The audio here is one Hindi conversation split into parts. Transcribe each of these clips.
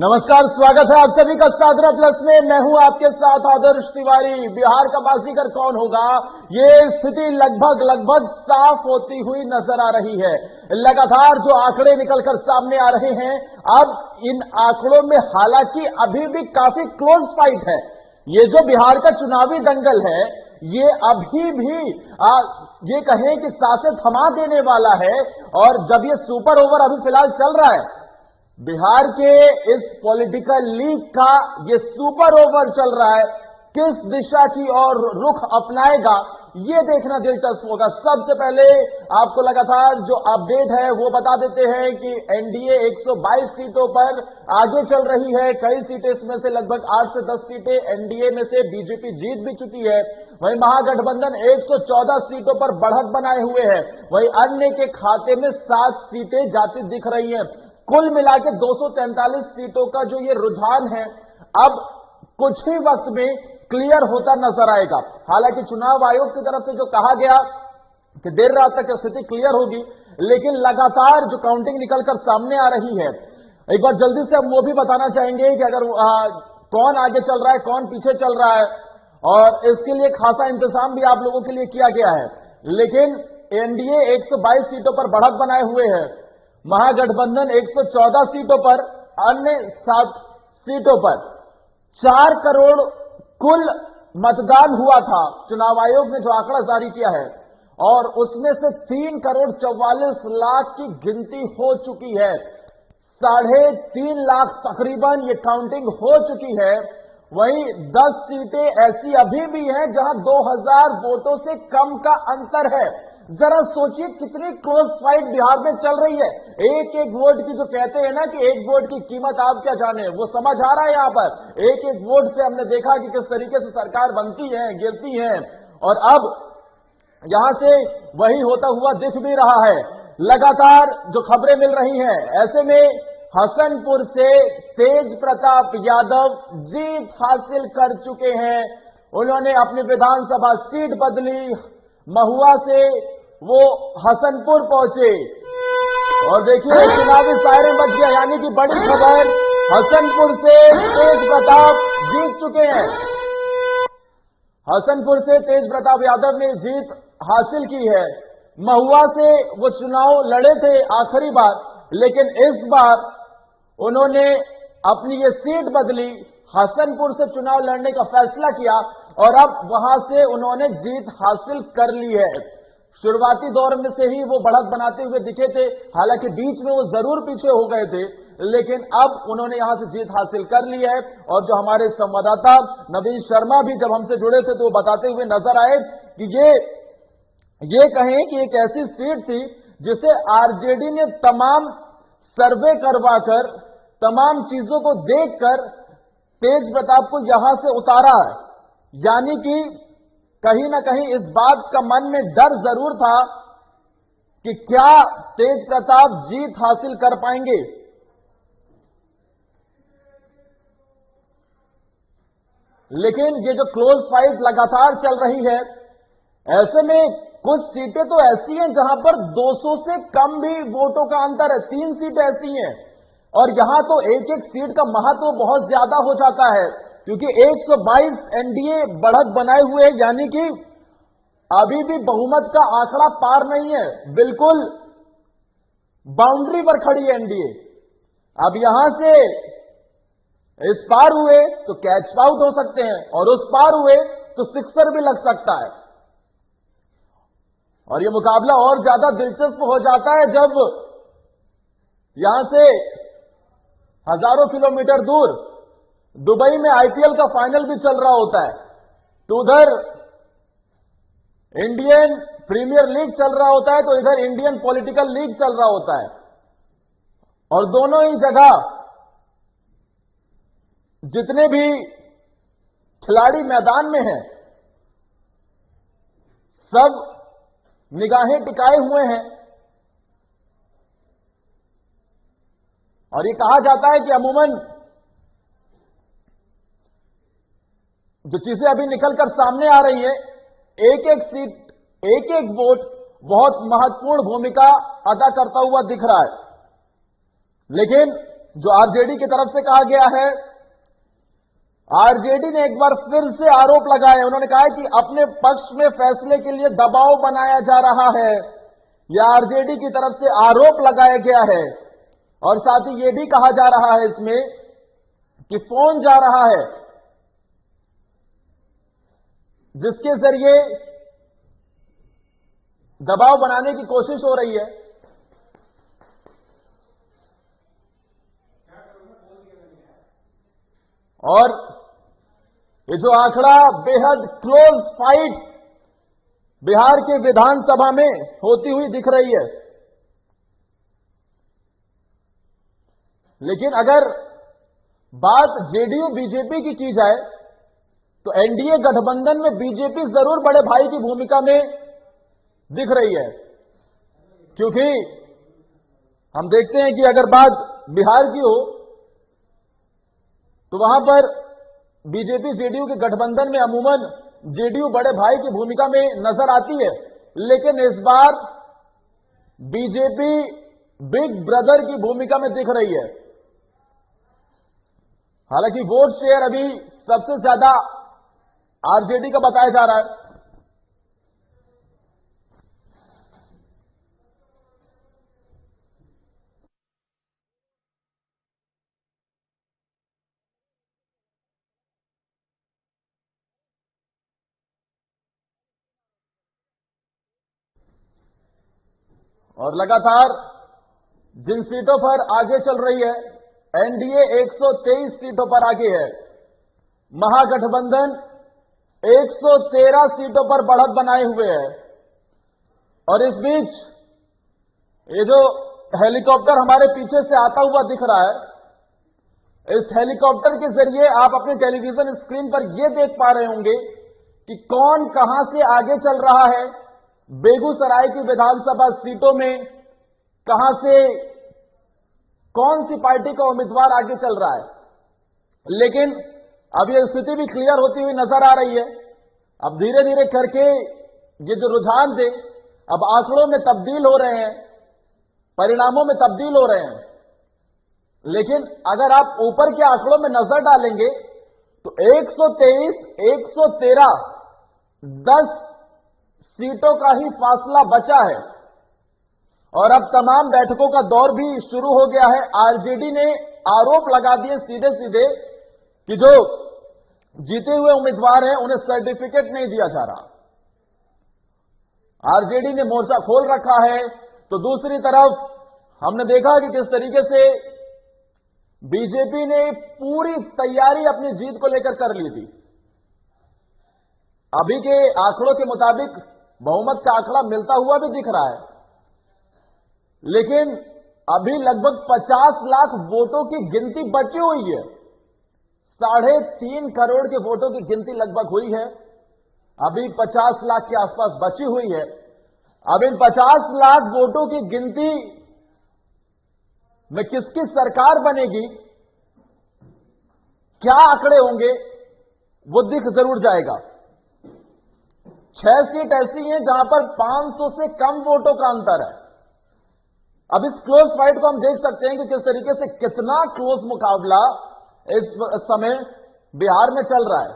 नमस्कार, स्वागत है आप सभी का साधना प्लस में। मैं हूं आपके साथ आदर्श तिवारी। बिहार का बाजीगर कौन होगा, ये स्थिति लगभग साफ होती हुई नजर आ रही है। लगातार जो आंकड़े निकलकर सामने आ रहे हैं, अब इन आंकड़ों में हालांकि अभी भी काफी क्लोज फाइट है। ये जो बिहार का चुनावी दंगल है, ये अभी भी ये कहें कि सांसें थमा देने वाला है। और जब ये सुपर ओवर अभी फिलहाल चल रहा है, बिहार के इस पॉलिटिकल लीग का ये सुपर ओवर चल रहा है, किस दिशा की ओर रुख अपनाएगा ये देखना दिलचस्प होगा। सबसे पहले आपको लगातार जो अपडेट है वो बता देते हैं कि एनडीए 122 सीटों पर आगे चल रही है। कई सीटें, इसमें से लगभग 8 से 10 सीटें एनडीए में से बीजेपी जीत भी चुकी है। वहीं महागठबंधन 114 सीटों पर बढ़त बनाए हुए है। वहीं अन्य के खाते में 7 सीटें जाती दिख रही हैं। कुल मिलाकर 243 सीटों का जो ये रुझान है, अब कुछ ही वक्त में क्लियर होता नजर आएगा। हालांकि चुनाव आयोग की तरफ से जो कहा गया कि देर रात तक स्थिति क्लियर होगी, लेकिन लगातार जो काउंटिंग निकलकर सामने आ रही है, एक बार जल्दी से हम वो भी बताना चाहेंगे कि अगर कौन आगे चल रहा है, कौन पीछे चल रहा है, और इसके लिए खासा इंतजाम भी आप लोगों के लिए किया गया है। लेकिन एनडीए 122 सीटों पर बढ़त बनाए हुए है, महागठबंधन 114 सीटों पर, अन्य 7 सीटों पर 4 करोड़ कुल मतदान हुआ था। चुनाव आयोग ने जो आंकड़ा जारी किया है, और उसमें से 3 करोड़ 44 लाख की गिनती हो चुकी है। 3.5 लाख तकरीबन ये काउंटिंग हो चुकी है। वहीं 10 सीटें ऐसी अभी भी हैं जहां 2000 वोटों से कम का अंतर है। जरा सोचिए कितनी क्लोज फाइट बिहार में चल रही है। एक एक वोट की जो कहते हैं ना कि एक वोट की कीमत आप क्या जाने, वो समझ आ रहा है। यहां पर एक एक वोट से हमने देखा कि किस तरीके से सरकार बनती है, गिरती है, और अब यहां से वही होता हुआ दिख भी रहा है। लगातार जो खबरें मिल रही हैं, ऐसे में हसनपुर से तेज प्रताप यादव जीत हासिल कर चुके हैं। उन्होंने अपनी विधानसभा सीट बदली, महुआ से वो हसनपुर पहुंचे, और देखिए चुनावी सायरन बज गया। यानी कि बड़ी खबर, हसनपुर से तेज प्रताप जीत चुके हैं। हसनपुर से तेज प्रताप यादव ने जीत हासिल की है। महुआ से वो चुनाव लड़े थे आखिरी बार, लेकिन इस बार उन्होंने अपनी ये सीट बदली, हसनपुर से चुनाव लड़ने का फैसला किया, और अब वहां से उन्होंने जीत हासिल कर ली है। शुरुआती दौर में से ही वो बढ़त बनाते हुए दिखे थे, हालांकि बीच में वो जरूर पीछे हो गए थे, लेकिन अब उन्होंने यहां से जीत हासिल कर ली है। और जो हमारे संवाददाता नवीन शर्मा भी जब हमसे जुड़े थे तो वो बताते हुए नजर आए कि ये कहें कि एक ऐसी सीट थी जिसे आरजेडी ने तमाम सर्वे करवाकर, तमाम चीजों को देखकर तेज प्रताप को यहां से उतारा है। यानी कि कहीं ना कहीं इस बात का मन में डर जरूर था कि क्या तेज प्रताप जीत हासिल कर पाएंगे। लेकिन ये जो क्लोज फाइट लगातार चल रही है, ऐसे में कुछ सीटें तो ऐसी हैं जहां पर 200 से कम भी वोटों का अंतर है। 3 सीटें ऐसी हैं, और यहां तो एक एक सीट का महत्व बहुत ज्यादा हो जाता है, क्योंकि 122 एनडीए बढ़त बनाए हुए, यानी कि अभी भी बहुमत का आंकड़ा पार नहीं है, बिल्कुल बाउंड्री पर खड़ी है एनडीए। अब यहां से इस पार हुए तो कैच आउट हो सकते हैं, और उस पार हुए तो सिक्सर भी लग सकता है। और यह मुकाबला और ज्यादा दिलचस्प हो जाता है जब यहां से हजारों किलोमीटर दूर दुबई में आईपीएल का फाइनल भी चल रहा होता है, तो उधर इंडियन प्रीमियर लीग चल रहा होता है, तो इधर इंडियन पॉलिटिकल लीग चल रहा होता है। और दोनों ही जगह जितने भी खिलाड़ी मैदान में हैं, सब निगाहें टिकाए हुए हैं। और ये कहा जाता है कि अमूमन जो चीजें अभी निकलकर सामने आ रही है, एक एक सीट, एक एक वोट बहुत महत्वपूर्ण भूमिका अदा करता हुआ दिख रहा है। लेकिन जो आरजेडी की तरफ से कहा गया है, आरजेडी ने एक बार फिर से आरोप लगाया। उन्होंने कहा कि अपने पक्ष में फैसले के लिए दबाव बनाया जा रहा है। यह आरजेडी की तरफ से आरोप लगाया गया है और साथ ही यह भी कहा जा रहा है इसमें कि फोन जा रहा है जिसके जरिए दबाव बनाने की कोशिश हो रही है। और ये जो आंकड़ा बेहद क्लोज फाइट बिहार के विधानसभा में होती हुई दिख रही है। लेकिन अगर बात जेडीयू बीजेपी की की जाए तो एनडीए गठबंधन में बीजेपी जरूर बड़े भाई की भूमिका में दिख रही है, क्योंकि हम देखते हैं कि अगर बात बिहार की हो तो वहां पर बीजेपी जेडीयू के गठबंधन में अमूमन जेडीयू बड़े भाई की भूमिका में नजर आती है, लेकिन इस बार बीजेपी बिग ब्रदर की भूमिका में दिख रही है। हालांकि वोट शेयर अभी सबसे ज्यादा आरजेडी का बताया जा रहा है। और लगातार जिन सीटों पर आगे चल रही है, एनडीए 123 सीटों पर आगे है, महागठबंधन 113 सीटों पर बढ़त बनाए हुए है। और इस बीच ये जो हेलीकॉप्टर हमारे पीछे से आता हुआ दिख रहा है, इस हेलीकॉप्टर के जरिए आप अपने टेलीविजन स्क्रीन पर यह देख पा रहे होंगे कि कौन कहां से आगे चल रहा है। बेगूसराय की विधानसभा सीटों में कहां से कौन सी पार्टी का उम्मीदवार आगे चल रहा है। लेकिन अब यह स्थिति भी क्लियर होती हुई नजर आ रही है। अब धीरे धीरे करके ये जो रुझान थे अब आंकड़ों में तब्दील हो रहे हैं, परिणामों में तब्दील हो रहे हैं। लेकिन अगर आप ऊपर के आंकड़ों में नजर डालेंगे तो 123, 113, 10 सीटों का ही फासला बचा है और अब तमाम बैठकों का दौर भी शुरू हो गया है। आरजेडी ने आरोप लगा दिए सीधे सीधे कि जो जीते हुए उम्मीदवार हैं उन्हें सर्टिफिकेट नहीं दिया जा रहा। आरजेडी ने मोर्चा खोल रखा है। तो दूसरी तरफ हमने देखा कि किस तरीके से बीजेपी ने पूरी तैयारी अपनी जीत को लेकर कर ली थी। अभी के आंकड़ों के मुताबिक बहुमत का आंकड़ा मिलता हुआ भी दिख रहा है, लेकिन अभी लगभग 50 लाख वोटों की गिनती बची हुई है। 3.5 करोड़ के वोटों की गिनती लगभग हुई है, अभी 50 लाख के आसपास बची हुई है। अब इन 50 लाख वोटों की गिनती में किसकी सरकार बनेगी, क्या आंकड़े होंगे, वो दिख जरूर जाएगा। 6 सीट ऐसी हैं जहां पर 500 से कम वोटों का अंतर है। अब इस क्लोज फाइट को हम देख सकते हैं कि किस तरीके से कितना क्लोज मुकाबला इस समय बिहार में चल रहा है।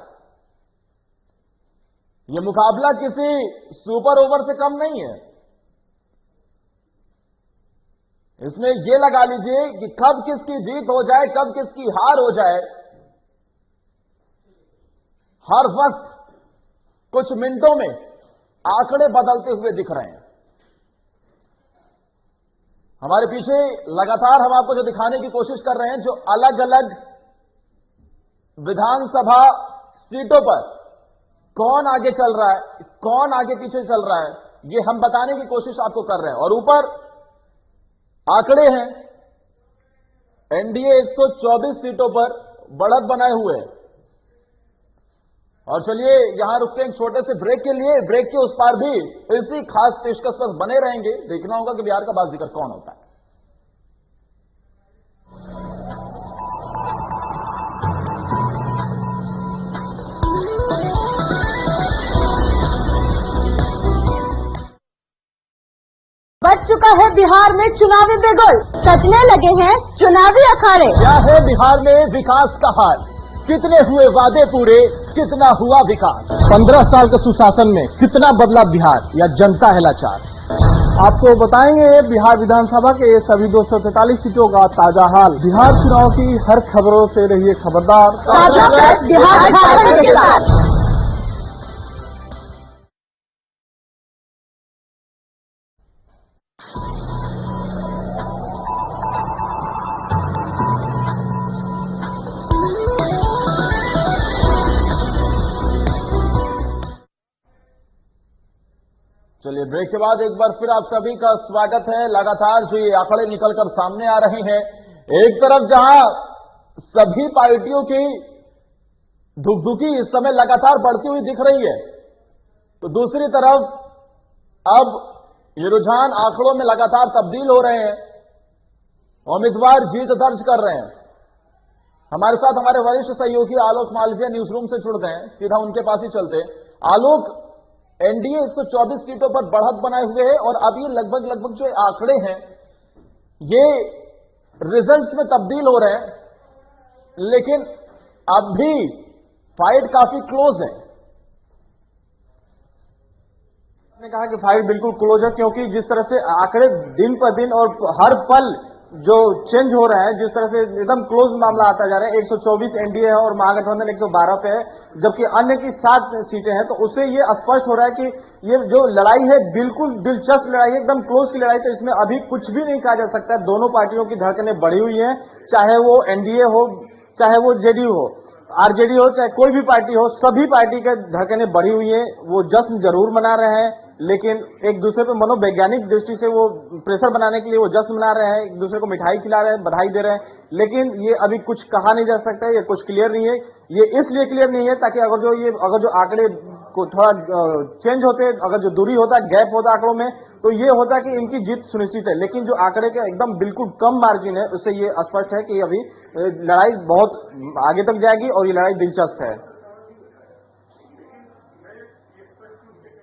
यह मुकाबला किसी सुपर ओवर से कम नहीं है। इसमें यह लगा लीजिए कि कब किसकी जीत हो जाए, कब किसकी हार हो जाए, हर वक्त कुछ मिनटों में आंकड़े बदलते हुए दिख रहे हैं। हमारे पीछे लगातार हम आपको जो दिखाने की कोशिश कर रहे हैं, जो अलग अलग विधानसभा सीटों पर कौन आगे चल रहा है, कौन आगे पीछे चल रहा है, ये हम बताने की कोशिश आपको कर रहे हैं। और ऊपर आंकड़े हैं, एनडीए 124 सीटों पर बढ़त बनाए हुए है। और चलिए यहां रुकते हैं छोटे से ब्रेक के लिए। ब्रेक के उस पार भी इसी खास पेशकश पर बने रहेंगे। देखना होगा कि बिहार का बाजीगर कौन होता है। बढ़ चुका है बिहार में चुनावी बिगुल, सजने लगे हैं चुनावी अखाड़े। क्या है बिहार में विकास का हाल? कितने हुए वादे पूरे, कितना हुआ विकास? 15 साल के सुशासन में कितना बदला बिहार, या जनता है लाचार? आपको बताएंगे बिहार विधानसभा के सभी 243 सीटों का ताजा हाल। बिहार चुनाव की हर खबरों से रहिए खबरदार। बिहार झारखंड के साथ। चलिए, ब्रेक के बाद एक बार फिर आप सभी का स्वागत है। लगातार जो ये आंकड़े निकलकर सामने आ रहे हैं, एक तरफ जहां सभी पार्टियों की धुकधुकी इस समय लगातार बढ़ती हुई दिख रही है, तो दूसरी तरफ अब ये रुझान आंकड़ों में लगातार तब्दील हो रहे हैं। उम्मीदवार जीत दर्ज कर रहे हैं। हमारे साथ हमारे वरिष्ठ सहयोगी आलोक मालवीय न्यूज रूम से जुड़ गए हैं, सीधा उनके पास ही चलते हैं। आलोक, एनडीए 124 सीटों पर बढ़त बनाए हुए है और अब ये लगभग जो आंकड़े हैं ये रिजल्ट्स में तब्दील हो रहे हैं, लेकिन अब भी फाइट काफी क्लोज है। ने कहा कि फाइट बिल्कुल क्लोज है, क्योंकि जिस तरह से आंकड़े दिन पर दिन और हर पल जो चेंज हो रहा है, जिस तरह से एकदम क्लोज मामला आता जा रहा है। 124 एनडीए है और महागठबंधन 112 पे है, जबकि अन्य की 7 सीटें हैं। तो उससे ये स्पष्ट हो रहा है कि ये जो लड़ाई है बिल्कुल दिलचस्प लड़ाई है, एकदम क्लोज की लड़ाई। तो इसमें अभी कुछ भी नहीं कहा जा सकता है। दोनों पार्टियों की धड़कनें बढ़ी हुई हैं, चाहे वो एनडीए हो, चाहे वो जेडीयू हो, आरजेडी हो, चाहे कोई भी पार्टी हो, सभी पार्टी के धड़कनें बढ़ी हुई हैं। वो जश्न जरूर मना रहे हैं, लेकिन एक दूसरे पे मनोवैज्ञानिक दृष्टि से वो प्रेशर बनाने के लिए वो जश्न मना रहे हैं, एक दूसरे को मिठाई खिला रहे हैं, बधाई दे रहे हैं। लेकिन ये अभी कुछ कहा नहीं जा सकता है, ये कुछ क्लियर नहीं है। ये इसलिए क्लियर नहीं है ताकि अगर जो आंकड़े को थोड़ा चेंज होते, अगर जो दूरी होता, गैप होता आंकड़ों में, तो ये होता कि इनकी जीत सुनिश्चित है। लेकिन जो आंकड़े के एकदम बिल्कुल कम मार्जिन है, उससे ये स्पष्ट है कि अभी लड़ाई बहुत आगे तक जाएगी और ये लड़ाई दिलचस्प है।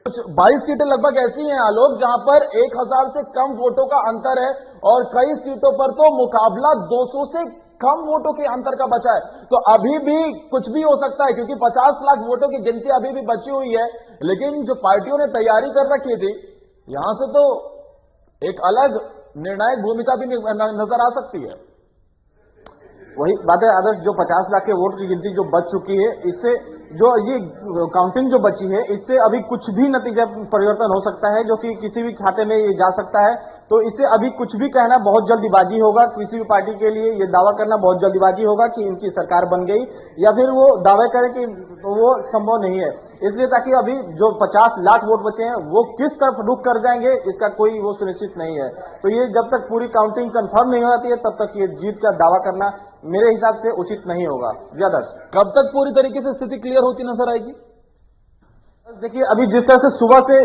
कुछ 22 सीटें लगभग ऐसी हैं आलोक, जहां पर 1000 से कम वोटों का अंतर है और कई सीटों पर तो मुकाबला 200 से कम वोटों के अंतर का बचा है। तो अभी भी कुछ भी हो सकता है, क्योंकि 50 लाख वोटों की गिनती अभी भी बची हुई है। लेकिन जो पार्टियों ने तैयारी कर रखी थी, यहां से तो एक अलग निर्णायक भूमिका भी नजर आ सकती है। वही बात है आदर्श, जो 50 लाख के वोट की गिनती जो बच चुकी है, इससे जो ये काउंटिंग जो बची है, इससे अभी कुछ भी नतीजा परिवर्तन हो सकता है, जो कि किसी भी खाते में ये जा सकता है। तो इससे अभी कुछ भी कहना बहुत जल्दीबाजी होगा। किसी भी पार्टी के लिए ये दावा करना बहुत जल्दीबाजी होगा कि इनकी सरकार बन गई, या फिर वो दावे करे कि वो संभव नहीं है। इसलिए ताकि अभी जो 50 लाख वोट बचे हैं वो किस तरफ रुख कर जाएंगे, इसका कोई वो सुनिश्चित नहीं है। तो ये जब तक पूरी काउंटिंग कंफर्म नहीं हो जाती है, तब तक ये जीत का दावा करना मेरे हिसाब से उचित नहीं होगा। ज्यादा कब तक पूरी तरीके से स्थिति क्लियर होती नजर आएगी? देखिए, अभी जिस तरह से सुबह से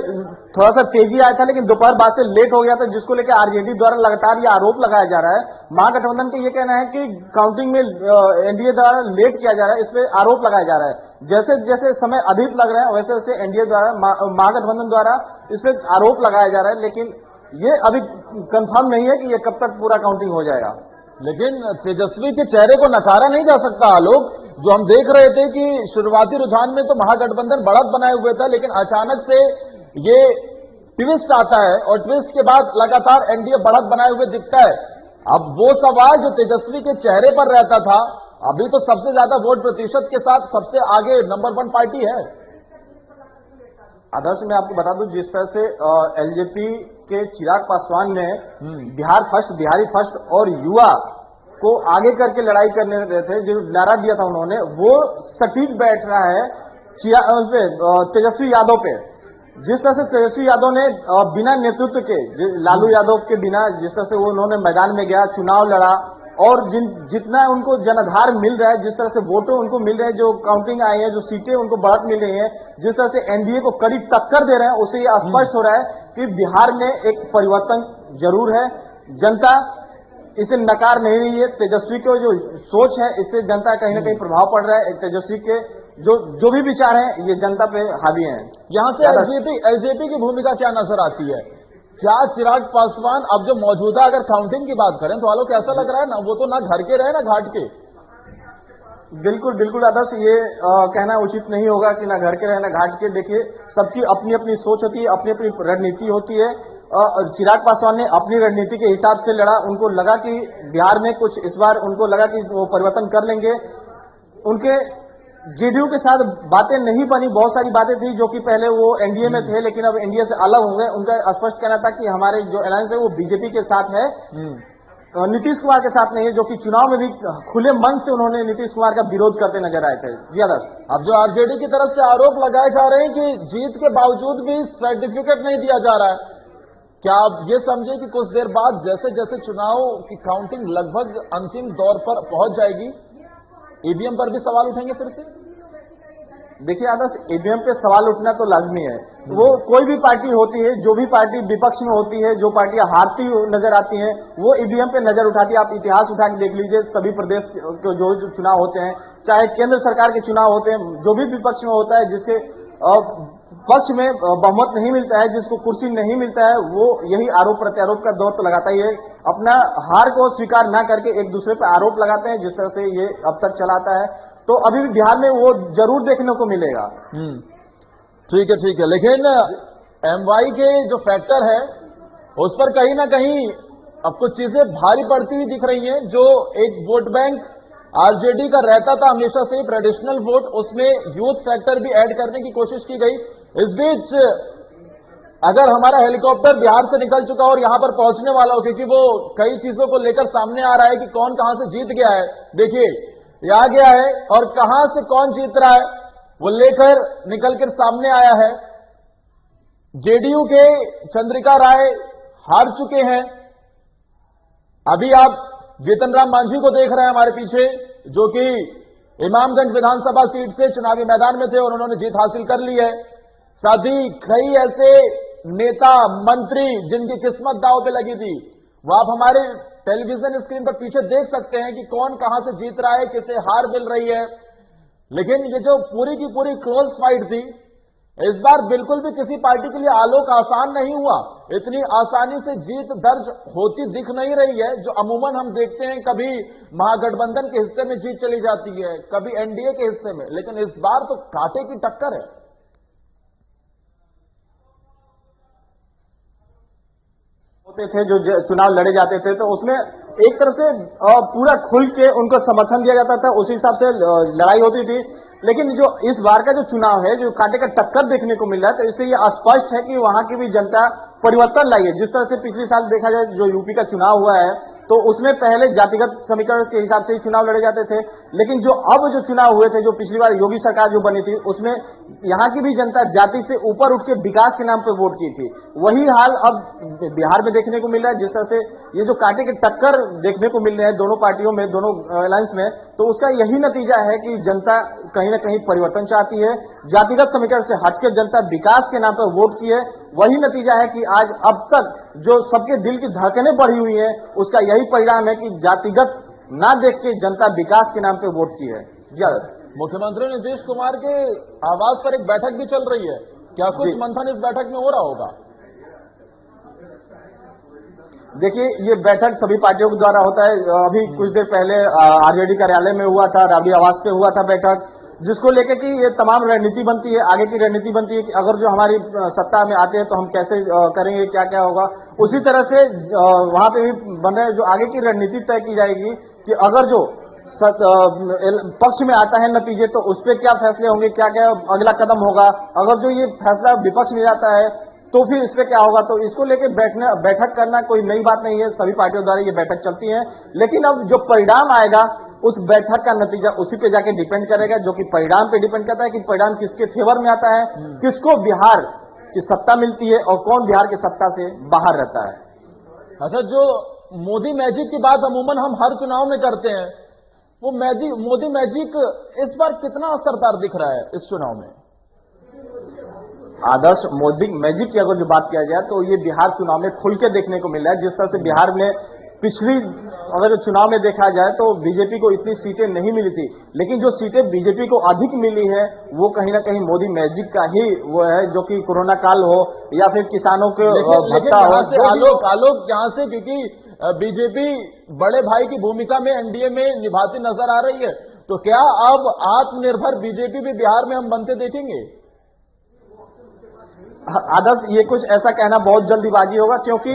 थोड़ा सा तेजी आया था, लेकिन दोपहर बाद से लेट हो गया था, जिसको लेकर आरजेडी द्वारा लगातार ये आरोप लगाया जा रहा है। महागठबंधन का ये कहना है कि काउंटिंग में एनडीए द्वारा लेट किया जा रहा है, इस पे आरोप लगाया जा रहा है। जैसे जैसे समय अधिक लग रहा है, वैसे वैसे एनडीए द्वारा, महागठबंधन द्वारा इस पे आरोप लगाया जा रहा है। लेकिन ये अभी कंफर्म नहीं है कि ये कब तक पूरा काउंटिंग हो जाएगा। लेकिन तेजस्वी के चेहरे को नकारा नहीं जा सकता आलोक। जो हम देख रहे थे कि शुरुआती रुझान में तो महागठबंधन बढ़त बनाए हुए था, लेकिन अचानक से ये ट्विस्ट आता है और ट्विस्ट के बाद लगातार एनडीए बढ़त बनाए हुए दिखता है। अब वो सवाल जो तेजस्वी के चेहरे पर रहता था, अभी तो सबसे ज्यादा वोट प्रतिशत के साथ सबसे आगे नंबर 1 पार्टी है। आदर्श, मैं आपको बता दूं, जिस तरह से एलजेपी के चिराग पासवान ने बिहार फर्स्ट, बिहारी फर्स्ट और युवा को आगे करके लड़ाई करने रहे थे, जो नारा दिया था उन्होंने, वो सटीक बैठ रहा है तेजस्वी यादव पे। जिस तरह से तेजस्वी यादव ने बिना नेतृत्व के, लालू यादव के बिना जिस तरह से वो उन्होंने मैदान में गया, चुनाव लड़ा, और जितना उनको जनाधार मिल रहा है, जिस तरह से वोटों उनको मिल रहे हैं, जो काउंटिंग आई है, जो सीटें उनको बढ़त मिल रही हैं, जिस तरह से एनडीए को कड़ी टक्कर दे रहे हैं, उससे ये स्पष्ट हो रहा है कि बिहार में एक परिवर्तन जरूर है। जनता इसे नकार नहीं रही है। तेजस्वी की जो सोच है, इससे जनता कहीं ना कहीं प्रभाव पड़ रहा है। तेजस्वी के जो भी विचार हैं, ये जनता पे हावी हैं। यहां से एलजेपी की भूमिका क्या नजर आती है? क्या चिराग पासवान अब जो मौजूदा अगर काउंटिंग की बात करें तो आलोक ऐसा लग रहा है ना, वो तो ना घर के रहे ना घाट के। बिल्कुल बिल्कुल आदर्श, ये कहना उचित नहीं होगा कि ना घर के रहे ना घाट के। देखिए, सबकी अपनी अपनी सोच होती है, अपनी अपनी रणनीति होती है। चिराग पासवान ने अपनी रणनीति के हिसाब से लड़ा। उनको लगा कि बिहार में कुछ इस बार उनको लगा कि वो परिवर्तन कर लेंगे। उनके जेडीयू के साथ बातें नहीं बनी, बहुत सारी बातें थी जो कि पहले वो एनडीए में थे लेकिन अब एनडीए से अलग हो गए। उनका स्पष्ट कहना था कि हमारे जो अलायंस है वो बीजेपी के साथ है, नीतीश कुमार के साथ नहीं है, जो कि चुनाव में भी खुले मन से उन्होंने नीतीश कुमार का विरोध करते नजर आए थे। जी आदर्श, अब जो आरजेडी की तरफ से आरोप लगाए जा रहे हैं कि जीत के बावजूद भी सर्टिफिकेट नहीं दिया जा रहा है, क्या आप ये समझे कि कुछ देर बाद जैसे जैसे चुनाव की काउंटिंग लगभग अंतिम दौर पर पहुंच जाएगी, ईवीएम पर भी सवाल उठेंगे फिर से? देखिए आदर्श, ईवीएम पे सवाल उठना तो लाजमी है। वो कोई भी पार्टी होती है, जो भी पार्टी विपक्ष में होती है, जो पार्टियां हारती नजर आती हैं, वो ईवीएम पे नजर उठाती है। आप इतिहास उठा के देख लीजिए, सभी प्रदेश के जो चुनाव होते हैं, चाहे केंद्र सरकार के चुनाव होते हैं, जो भी विपक्ष में होता है, जिसके पक्ष में बहुमत नहीं मिलता है, जिसको कुर्सी नहीं मिलता है, वो यही आरोप प्रत्यारोप का दौर तो लगाता ही है। अपना हार को स्वीकार न करके एक दूसरे पर आरोप लगाते हैं, जिस तरह से ये अब तक चलाता है। तो अभी भी बिहार में वो जरूर देखने को मिलेगा। ठीक है, लेकिन एमवाई के जो फैक्टर है उस पर कहीं ना कहीं अब कुछ चीजें भारी पड़ती हुई दिख रही हैं। जो एक वोट बैंक आरजेडी का रहता था हमेशा से ट्रेडिशनल वोट, उसमें यूथ फैक्टर भी ऐड करने की कोशिश की गई। इस बीच अगर हमारा हेलीकॉप्टर बिहार से निकल चुका और यहां पर पहुंचने वाला हो, क्योंकि वो कई चीजों को लेकर सामने आ रहा है कि कौन कहां से जीत गया है। देखिए, ये आ गया है और कहां से कौन जीत रहा है वो लेकर निकल कर सामने आया है। जेडीयू के चंद्रिका राय हार चुके हैं। अभी आप जीतन राम मांझी को देख रहे हैं हमारे पीछे, जो कि इमामगंज विधानसभा सीट से चुनावी मैदान में थे और उन्होंने जीत हासिल कर ली है। साथ ही कई ऐसे नेता मंत्री जिनकी किस्मत दांव पे लगी थी, वो आप हमारे टेलीविजन स्क्रीन पर पीछे देख सकते हैं कि कौन कहां से जीत रहा है, किसे हार मिल रही है। लेकिन ये जो पूरी की पूरी क्लोज फाइट थी, इस बार बिल्कुल भी किसी पार्टी के लिए आलोक आसान नहीं हुआ। इतनी आसानी से जीत दर्ज होती दिख नहीं रही है, जो अमूमन हम देखते हैं कभी महागठबंधन के हिस्से में जीत चली जाती है, कभी एनडीए के हिस्से में, लेकिन इस बार तो कांटे की टक्कर है। होते थे जो चुनाव लड़े जाते थे, तो उसमें एक तरह से पूरा खुल के उनको समर्थन दिया जाता था, उसी हिसाब से लड़ाई होती थी। लेकिन जो इस बार का जो चुनाव है, जो कांटे का टक्कर देखने को मिल रहा है, तो इससे ये स्पष्ट है कि वहां की भी जनता परिवर्तन लाई है। जिस तरह से पिछले साल देखा जाए जो यूपी का चुनाव हुआ है, तो उसमें पहले जातिगत समीकरण के हिसाब से ही चुनाव लड़े जाते थे, लेकिन जो अब जो चुनाव हुए थे, जो पिछली बार योगी सरकार जो बनी थी, उसमें यहाँ की भी जनता जाति से ऊपर उठ के विकास के नाम पर वोट की थी। वही हाल अब बिहार में देखने को मिल रहा है। जिस तरह से ये जो कांटे के टक्कर देखने को मिल रहे हैं दोनों पार्टियों में, दोनों अलायंस में, तो उसका यही नतीजा है कि जनता कहीं ना कहीं परिवर्तन चाहती है। जातिगत समीकरण से हटकर जनता विकास के नाम पर वोट की है। वही नतीजा है कि आज अब तक जो सबके दिल की धड़कनें बढ़ी हुई हैं, उसका यही परिणाम है कि जातिगत ना देख के जनता विकास के नाम पे वोट की है। मुख्यमंत्री नीतीश कुमार के आवास पर एक बैठक भी चल रही है, क्या कुछ मंथन इस बैठक में हो रहा होगा? देखिए, ये बैठक सभी पार्टियों के द्वारा होता है। अभी कुछ देर पहले आरजेडी कार्यालय में हुआ था, राबड़ी आवास पे हुआ था बैठक, जिसको लेकर कि ये तमाम रणनीति बनती है, आगे की रणनीति बनती है कि अगर जो हमारी सत्ता में आते हैं तो हम कैसे करेंगे, क्या क्या होगा। उसी तरह से वहां पे भी बन रहे, जो आगे की रणनीति तय की जाएगी कि अगर जो पक्ष में आता है नतीजे, तो उस पर क्या फैसले होंगे, क्या क्या अगला कदम होगा। अगर जो ये फैसला विपक्ष में जाता है तो फिर इस पे क्या होगा। तो इसको लेकर बैठक करना कोई नई बात नहीं है, सभी पार्टियों द्वारा ये बैठक चलती है। लेकिन अब जो परिणाम आएगा, उस बैठक का नतीजा उसी पे जाके डिपेंड करेगा, जो कि परिणाम पे डिपेंड करता है कि परिणाम किसके फेवर में आता है, किसको बिहार की सत्ता मिलती है और कौन बिहार की सत्ता से बाहर रहता है। अच्छा, जो मोदी मैजिक की बात अमूमन हम हर चुनाव में करते हैं, वो मोदी मैजिक इस बार कितना असरदार दिख रहा है इस चुनाव में? आदर्श, मोदी मैजिक की अगर जो बात किया जाए तो ये बिहार चुनाव में खुल के देखने को मिल रहा है। जिस तरह से बिहार में पिछली अगर चुनाव में देखा जाए तो बीजेपी को इतनी सीटें नहीं मिली थी, लेकिन जो सीटें बीजेपी को अधिक मिली है वो कहीं ना कहीं मोदी मैजिक का ही वो है, जो कि कोरोना काल हो या फिर किसानों के भत्ता हो। आलोक जहां से, क्योंकि बीजेपी बड़े भाई की भूमिका में एनडीए में निभाती नजर आ रही है, तो क्या अब आत्मनिर्भर बीजेपी भी बिहार में हम बनते देखेंगे? आदर्श, ये कुछ ऐसा कहना बहुत जल्दीबाजी होगा, क्योंकि